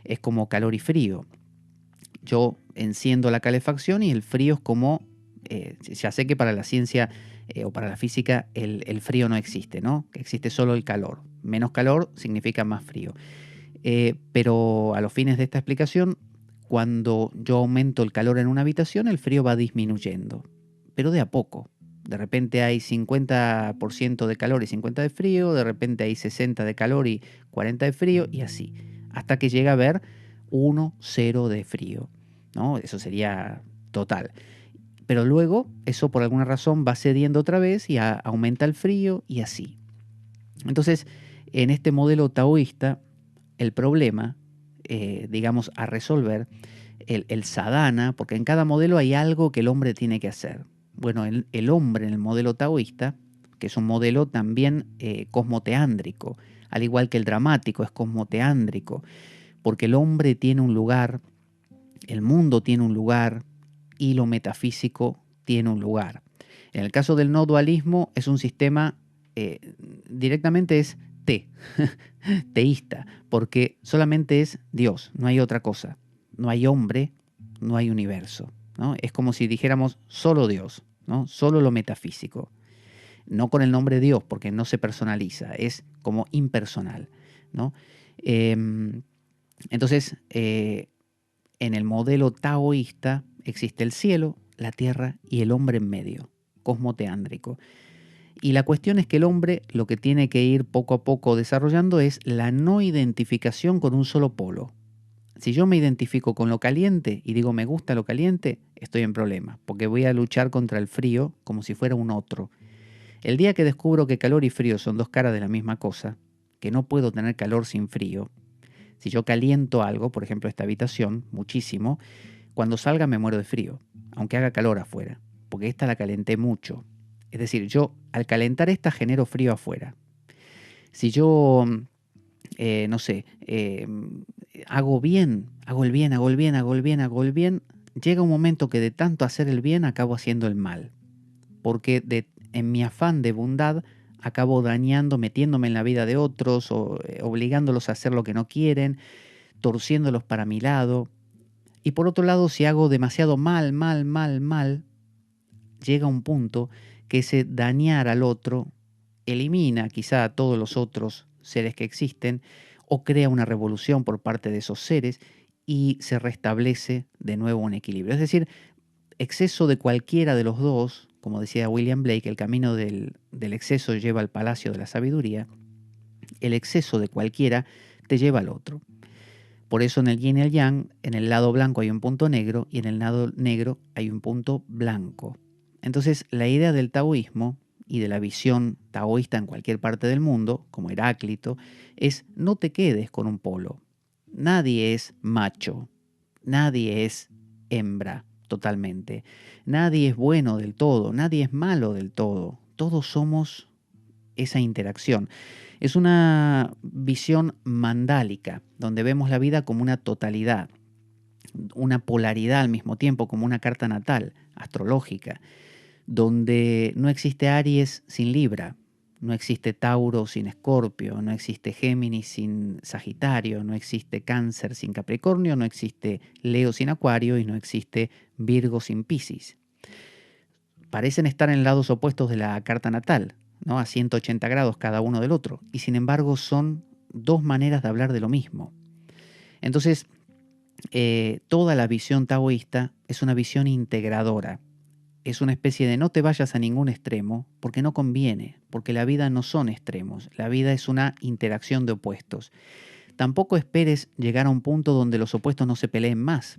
Es como calor y frío. Yo enciendo la calefacción y el frío es como, ya sé que para la ciencia o para la física el frío no existe, ¿no? Existe solo el calor. Menos calor significa más frío. Pero a los fines de esta explicación, cuando yo aumento el calor en una habitación, el frío va disminuyendo, pero de a poco. De repente hay 50% de calor y 50% de frío, de repente hay 60% de calor y 40% de frío, y así, hasta que llega a haber 1, 0 de frío, ¿no? Eso sería total. Pero luego, eso por alguna razón va cediendo otra vez y aumenta el frío y así. Entonces, en este modelo taoísta, el problema, digamos, a resolver, el sadhana, porque en cada modelo hay algo que el hombre tiene que hacer. Bueno, el hombre en el modelo taoísta, que es un modelo también cosmoteándrico, al igual que el dramático es cosmoteándrico, porque el hombre tiene un lugar, el mundo tiene un lugar y lo metafísico tiene un lugar. En el caso del no dualismo es un sistema, directamente es teísta, porque solamente es Dios, no hay otra cosa. No hay hombre, no hay universo, ¿no? Es como si dijéramos solo Dios, ¿no? Solo lo metafísico. No con el nombre Dios, porque no se personaliza, es como impersonal, ¿no? Entonces, en el modelo taoísta existe el cielo, la tierra y el hombre en medio, cosmoteándrico. Y la cuestión es que el hombre lo que tiene que ir poco a poco desarrollando es la no identificación con un solo polo. Si yo me identifico con lo caliente y digo me gusta lo caliente, estoy en problema, porque voy a luchar contra el frío como si fuera un otro. El día que descubro que calor y frío son dos caras de la misma cosa, que no puedo tener calor sin frío, si yo caliento algo, por ejemplo esta habitación, muchísimo, cuando salga me muero de frío, aunque haga calor afuera, porque esta la calenté mucho. Es decir, yo al calentar esta genero frío afuera. Si yo, no sé, hago bien, hago el bien, hago el bien, hago el bien, hago el bien, llega un momento que de tanto hacer el bien acabo haciendo el mal. Porque en mi afán de bondad acabo dañando, metiéndome en la vida de otros, o obligándolos a hacer lo que no quieren, torciéndolos para mi lado. Y por otro lado, si hago demasiado mal, llega un punto que ese dañar al otro elimina quizá a todos los otros seres que existen o crea una revolución por parte de esos seres y se restablece de nuevo un equilibrio. Es decir, exceso de cualquiera de los dos, como decía William Blake, el camino del exceso lleva al palacio de la sabiduría, el exceso de cualquiera te lleva al otro. Por eso en el yin y el yang, en el lado blanco hay un punto negro y en el lado negro hay un punto blanco. Entonces, la idea del taoísmo y de la visión taoísta en cualquier parte del mundo, como Heráclito, es no te quedes con un polo. Nadie es macho, nadie es hembra totalmente, nadie es bueno del todo, nadie es malo del todo. Todos somos esa interacción. Es una visión mandálica, donde vemos la vida como una totalidad, una polaridad al mismo tiempo, como una carta natal, astrológica, donde no existe Aries sin Libra, no existe Tauro sin Escorpio, no existe Géminis sin Sagitario, no existe Cáncer sin Capricornio, no existe Leo sin Acuario y no existe Virgo sin Piscis. Parecen estar en lados opuestos de la carta natal, ¿no? A 180 grados cada uno del otro, y sin embargo son dos maneras de hablar de lo mismo. Entonces, toda la visión taoísta es una visión integradora. Es una especie de no te vayas a ningún extremo porque no conviene, porque la vida no son extremos, la vida es una interacción de opuestos. Tampoco esperes llegar a un punto donde los opuestos no se peleen más.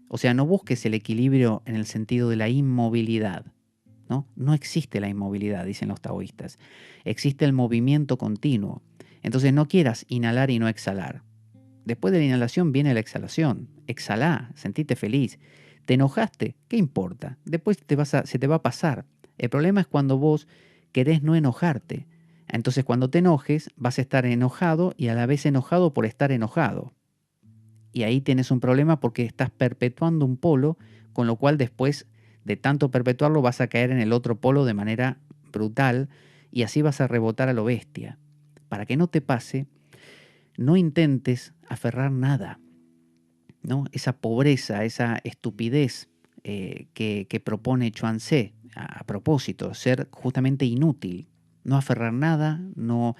O sea, no busques el equilibrio en el sentido de la inmovilidad, ¿no? No existe la inmovilidad, dicen los taoístas. Existe el movimiento continuo. Entonces no quieras inhalar y no exhalar. Después de la inhalación viene la exhalación. Exhalá, sentite feliz. ¿Te enojaste? ¿Qué importa? Después se te va a pasar. El problema es cuando vos querés no enojarte. Entonces cuando te enojes vas a estar enojado y a la vez enojado por estar enojado. Y ahí tienes un problema porque estás perpetuando un polo, con lo cual después de tanto perpetuarlo vas a caer en el otro polo de manera brutal y así vas a rebotar a lo bestia. Para que no te pase, no intentes aferrar nada, ¿no? Esa pobreza, esa estupidez que propone Chuang Tse, a propósito, ser justamente inútil, no aferrar nada, no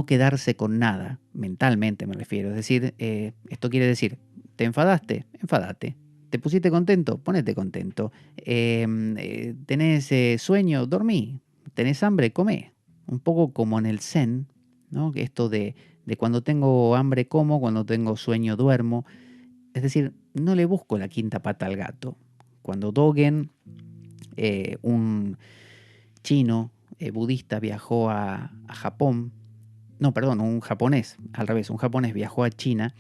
quedarse con nada, mentalmente me refiero. Es decir, esto quiere decir, ¿te enfadaste? Enfadate. ¿Te pusiste contento? Ponete contento. ¿Tenés sueño? Dormí. ¿Tenés hambre? Comé. Un poco como en el Zen, ¿no? Esto de cuando tengo hambre como, cuando tengo sueño duermo. Es decir, no le busco la quinta pata al gato. Cuando Dogen, un chino budista, viajó a Japón, no, perdón, un japonés, al revés, un japonés viajó a China,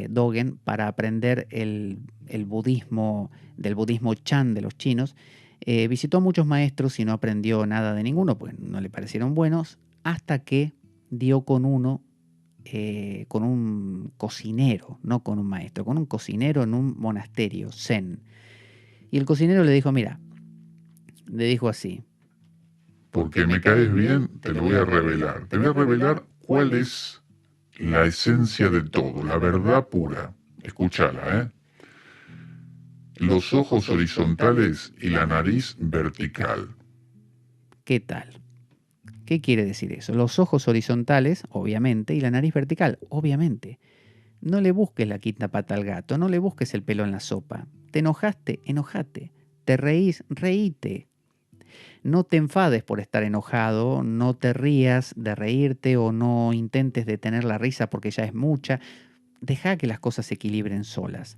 Dogen, para aprender el budismo, del budismo Chan de los chinos. Visitó a muchos maestros y no aprendió nada de ninguno, pues no le parecieron buenos, hasta que dio con uno, con un cocinero, no con un maestro, con un cocinero en un monasterio zen. Y el cocinero le dijo, mira, le dijo así: porque me caes bien, te lo voy a revelar. Te voy a revelar cuál es la esencia de todo, la verdad pura. Escúchala, ¿eh? Los ojos horizontales y la nariz vertical. ¿qué tal? ¿Qué quiere decir eso? Los ojos horizontales, obviamente, y la nariz vertical, obviamente. No le busques la quinta pata al gato, no le busques el pelo en la sopa. ¿Te enojaste? Enojate. ¿Te reís? Reíte. No te enfades por estar enojado, no te rías de reírte o no intentes detener la risa porque ya es mucha. Deja que las cosas se equilibren solas,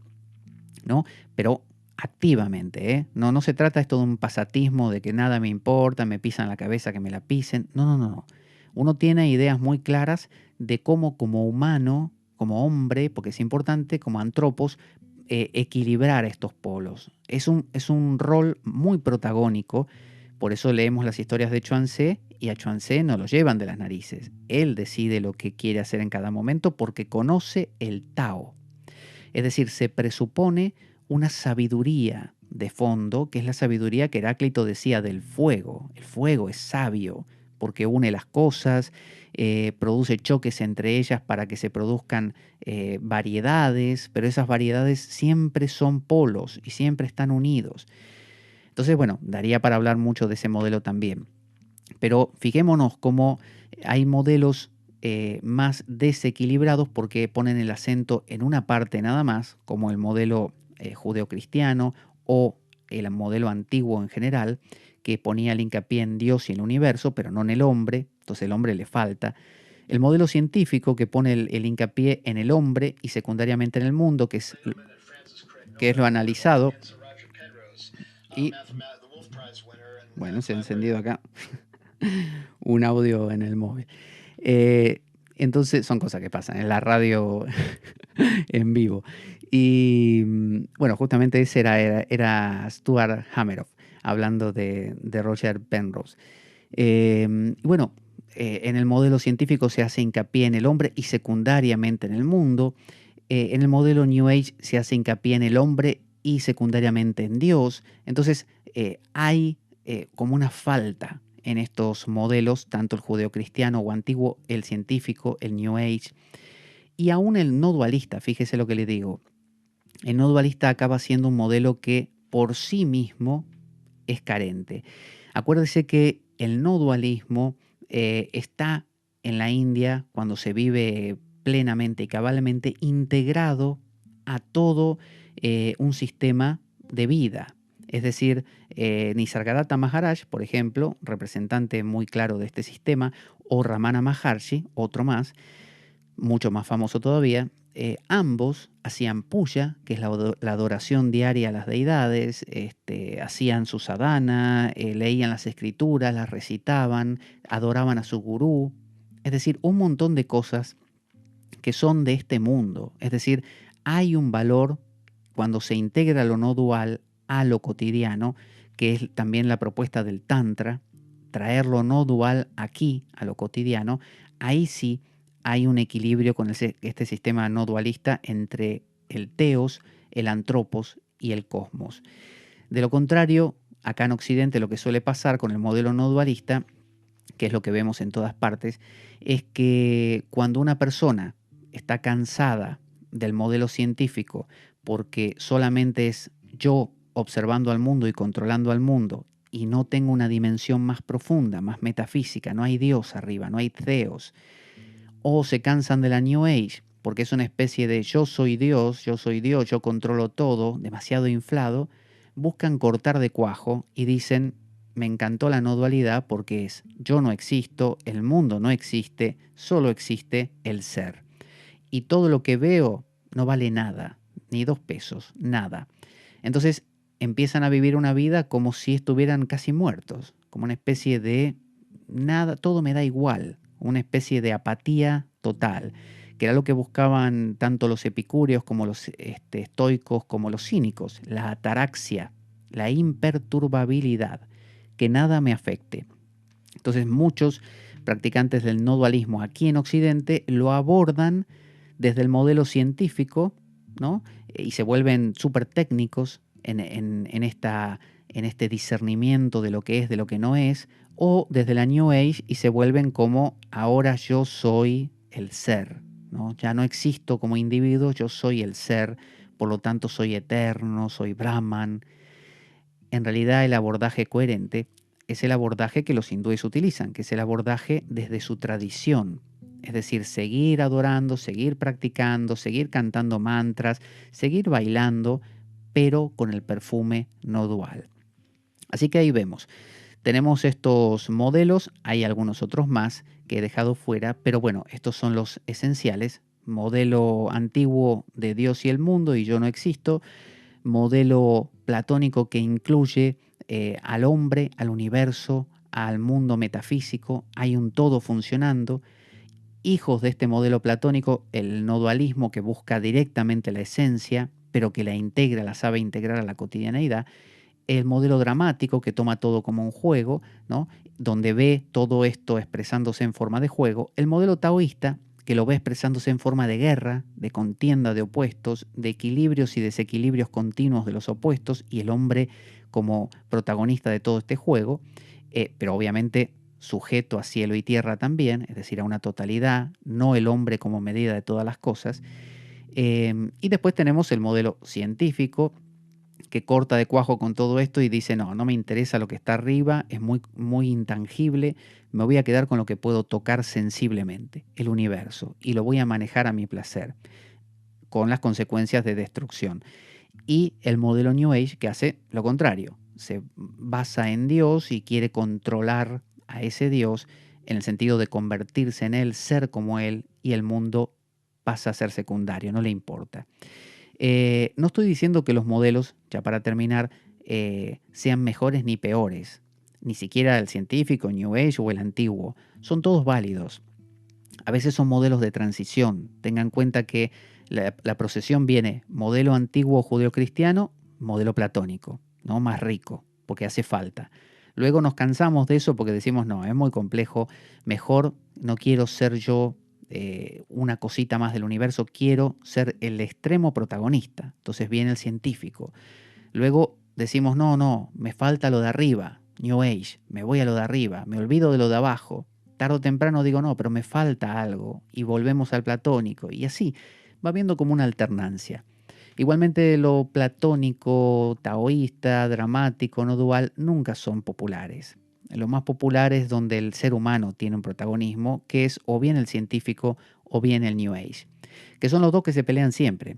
¿no? Pero activamente, ¿eh? No se trata esto de un pasatismo, de que nada me importa, me pisan la cabeza, que me la pisen. No. Uno tiene ideas muy claras de cómo como humano, como hombre, porque es importante, como antropos, equilibrar estos polos. Es un rol muy protagónico. Por eso leemos las historias de Chuang Tse y a Chuang Tse no lo llevan de las narices. Él decide lo que quiere hacer en cada momento porque conoce el Tao. Es decir, se presupone una sabiduría de fondo, que es la sabiduría que Heráclito decía del fuego. El fuego es sabio porque une las cosas, produce choques entre ellas para que se produzcan variedades, pero esas variedades siempre son polos y siempre están unidos. Entonces, bueno, daría para hablar mucho de ese modelo también. Pero fijémonos cómo hay modelos más desequilibrados porque ponen el acento en una parte nada más, como el modelo judeocristiano o el modelo antiguo en general, que ponía el hincapié en Dios y el universo, pero no en el hombre, entonces el hombre le falta. El modelo científico que pone el hincapié en el hombre y secundariamente en el mundo, que es lo analizado. Y bueno, se ha encendido acá un audio en el móvil. Entonces son cosas que pasan en la radio en vivo. Y bueno, justamente ese era Stuart Hameroff, hablando de Roger Penrose. Bueno, en el modelo científico se hace hincapié en el hombre y secundariamente en el mundo. En el modelo New Age se hace hincapié en el hombre y secundariamente en Dios. Entonces hay como una falta en estos modelos, tanto el judeocristiano o antiguo, el científico, el New Age, y aún el no dualista. Fíjese lo que le digo. El no dualista acaba siendo un modelo que por sí mismo es carente. Acuérdese que el no dualismo está en la India cuando se vive plenamente y cabalmente integrado a todo un sistema de vida. Es decir, Nisargadatta Maharaj, por ejemplo, representante muy claro de este sistema, o Ramana Maharshi, otro más, mucho más famoso todavía, ambos hacían puya, que es la adoración diaria a las deidades, hacían su sadhana, leían las escrituras, las recitaban, adoraban a su gurú, es decir, un montón de cosas que son de este mundo. Es decir, hay un valor cuando se integra lo no dual a lo cotidiano, que es también la propuesta del Tantra, traer lo no dual aquí, a lo cotidiano. Ahí sí hay un equilibrio con este sistema no dualista entre el teos, el antropos y el cosmos. De lo contrario, acá en Occidente lo que suele pasar con el modelo no dualista, que es lo que vemos en todas partes, es que cuando una persona está cansada del modelo científico porque solamente es yo observando al mundo y controlando al mundo y no tengo una dimensión más profunda, más metafísica, no hay Dios arriba, no hay Theos, o se cansan de la New Age porque es una especie de yo soy Dios, yo controlo todo, demasiado inflado, buscan cortar de cuajo y dicen, me encantó la no dualidad porque es yo no existo, el mundo no existe, solo existe el ser. Y todo lo que veo no vale nada, ni 2 pesos, nada. Entonces empiezan a vivir una vida como si estuvieran casi muertos, como una especie de nada, todo me da igual, una especie de apatía total, que era lo que buscaban tanto los epicúreos como los estoicos como los cínicos, la ataraxia, la imperturbabilidad, que nada me afecte. Entonces muchos practicantes del no dualismo aquí en Occidente lo abordan desde el modelo científico, ¿no? Y se vuelven súper técnicos en este discernimiento de lo que es, de lo que no es, o desde la New Age y se vuelven como ahora yo soy el ser, ¿no? Ya no existo como individuo, yo soy el ser, por lo tanto soy eterno, soy Brahman. En realidad el abordaje coherente es el abordaje que los hindúes utilizan, que es el abordaje desde su tradición. Es decir, seguir adorando, seguir practicando, seguir cantando mantras, seguir bailando, pero con el perfume no dual. Así que ahí vemos. Tenemos estos modelos, hay algunos otros más que he dejado fuera, pero bueno, estos son los esenciales. Modelo antiguo de Dios y el mundo y yo no existo. Modelo platónico que incluye al hombre, al universo, al mundo metafísico, hay un todo funcionando. Hijos de este modelo platónico, el no dualismo que busca directamente la esencia, pero que la integra, la sabe integrar a la cotidianeidad. El modelo dramático que toma todo como un juego, ¿no? Donde ve todo esto expresándose en forma de juego. El modelo taoísta que lo ve expresándose en forma de guerra, de contienda de opuestos, de equilibrios y desequilibrios continuos de los opuestos y el hombre como protagonista de todo este juego, pero obviamente sujeto a cielo y tierra también, es decir, a una totalidad, no el hombre como medida de todas las cosas. Y después tenemos el modelo científico, que corta de cuajo con todo esto y dice, no, no me interesa lo que está arriba, es muy, muy intangible, me voy a quedar con lo que puedo tocar sensiblemente, el universo, y lo voy a manejar a mi placer, con las consecuencias de destrucción. Y el modelo New Age que hace lo contrario, se basa en Dios y quiere controlar a ese Dios en el sentido de convertirse en él, ser como él, y el mundo pasa a ser secundario, no le importa. No estoy diciendo que los modelos, ya para terminar, sean mejores ni peores, ni siquiera el científico, New Age o el antiguo. Son todos válidos. A veces son modelos de transición. Tengan en cuenta que la procesión viene modelo antiguo judeocristiano, modelo platónico, ¿no? Más rico, porque hace falta. Luego nos cansamos de eso porque decimos, no, es muy complejo, mejor no quiero ser yo una cosita más del universo, quiero ser el extremo protagonista. Entonces viene el científico. Luego decimos, no, no, me falta lo de arriba, New Age, me voy a lo de arriba, me olvido de lo de abajo. Tarde o temprano digo, no, pero me falta algo y volvemos al platónico. Y así va viendo como una alternancia. Igualmente lo platónico, taoísta, dramático, no dual, nunca son populares. Lo más popular es donde el ser humano tiene un protagonismo, que es o bien el científico o bien el New Age, que son los dos que se pelean siempre.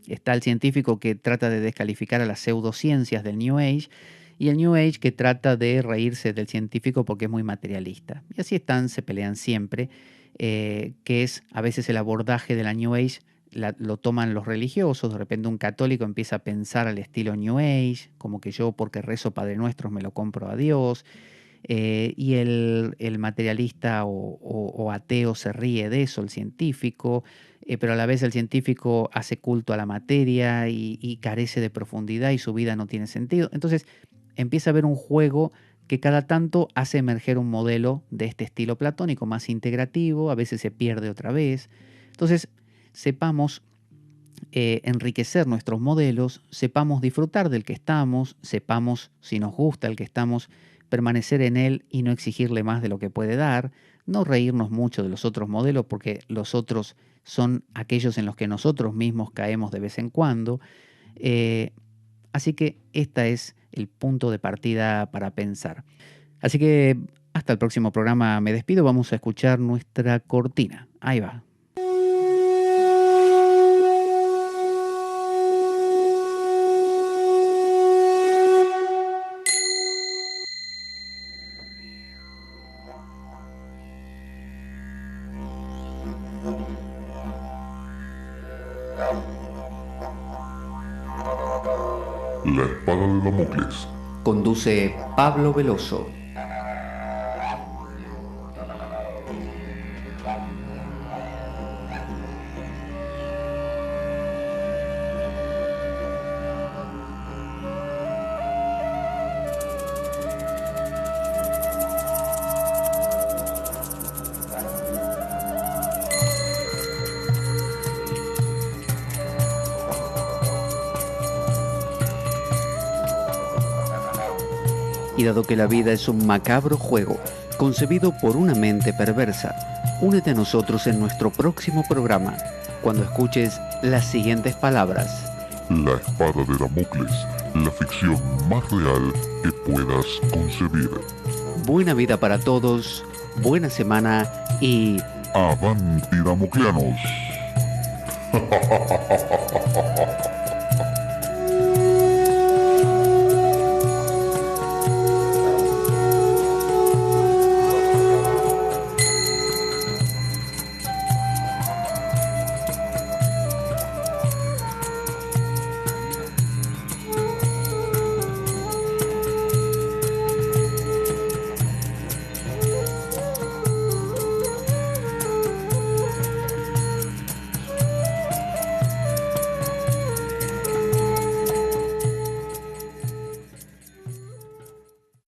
Está el científico que trata de descalificar a las pseudociencias del New Age y el New Age que trata de reírse del científico porque es muy materialista. Y así están, se pelean siempre, que es a veces el abordaje de la New Age lo toman los religiosos, de repente un católico empieza a pensar al estilo New Age, como que yo porque rezo Padre Nuestro me lo compro a Dios, y el materialista o ateo se ríe de eso, el científico, pero a la vez el científico hace culto a la materia y carece de profundidad y su vida no tiene sentido. Entonces empieza a haber un juego que cada tanto hace emerger un modelo de este estilo platónico más integrativo, a veces se pierde otra vez. Entonces sepamos enriquecer nuestros modelos, sepamos disfrutar del que estamos, sepamos si nos gusta el que estamos, permanecer en él y no exigirle más de lo que puede dar, no reírnos mucho de los otros modelos porque los otros son aquellos en los que nosotros mismos caemos de vez en cuando. Así que este es el punto de partida para pensar. Así que hasta el próximo programa me despido, vamos a escuchar nuestra cortina. Ahí va. La espada de Damocles. Conduce Pablo Veloso. Y dado que la vida es un macabro juego, concebido por una mente perversa, únete a nosotros en nuestro próximo programa, cuando escuches las siguientes palabras. La espada de Damocles, la ficción más real que puedas concebir. Buena vida para todos, buena semana y... ¡Avanti, damocleanos!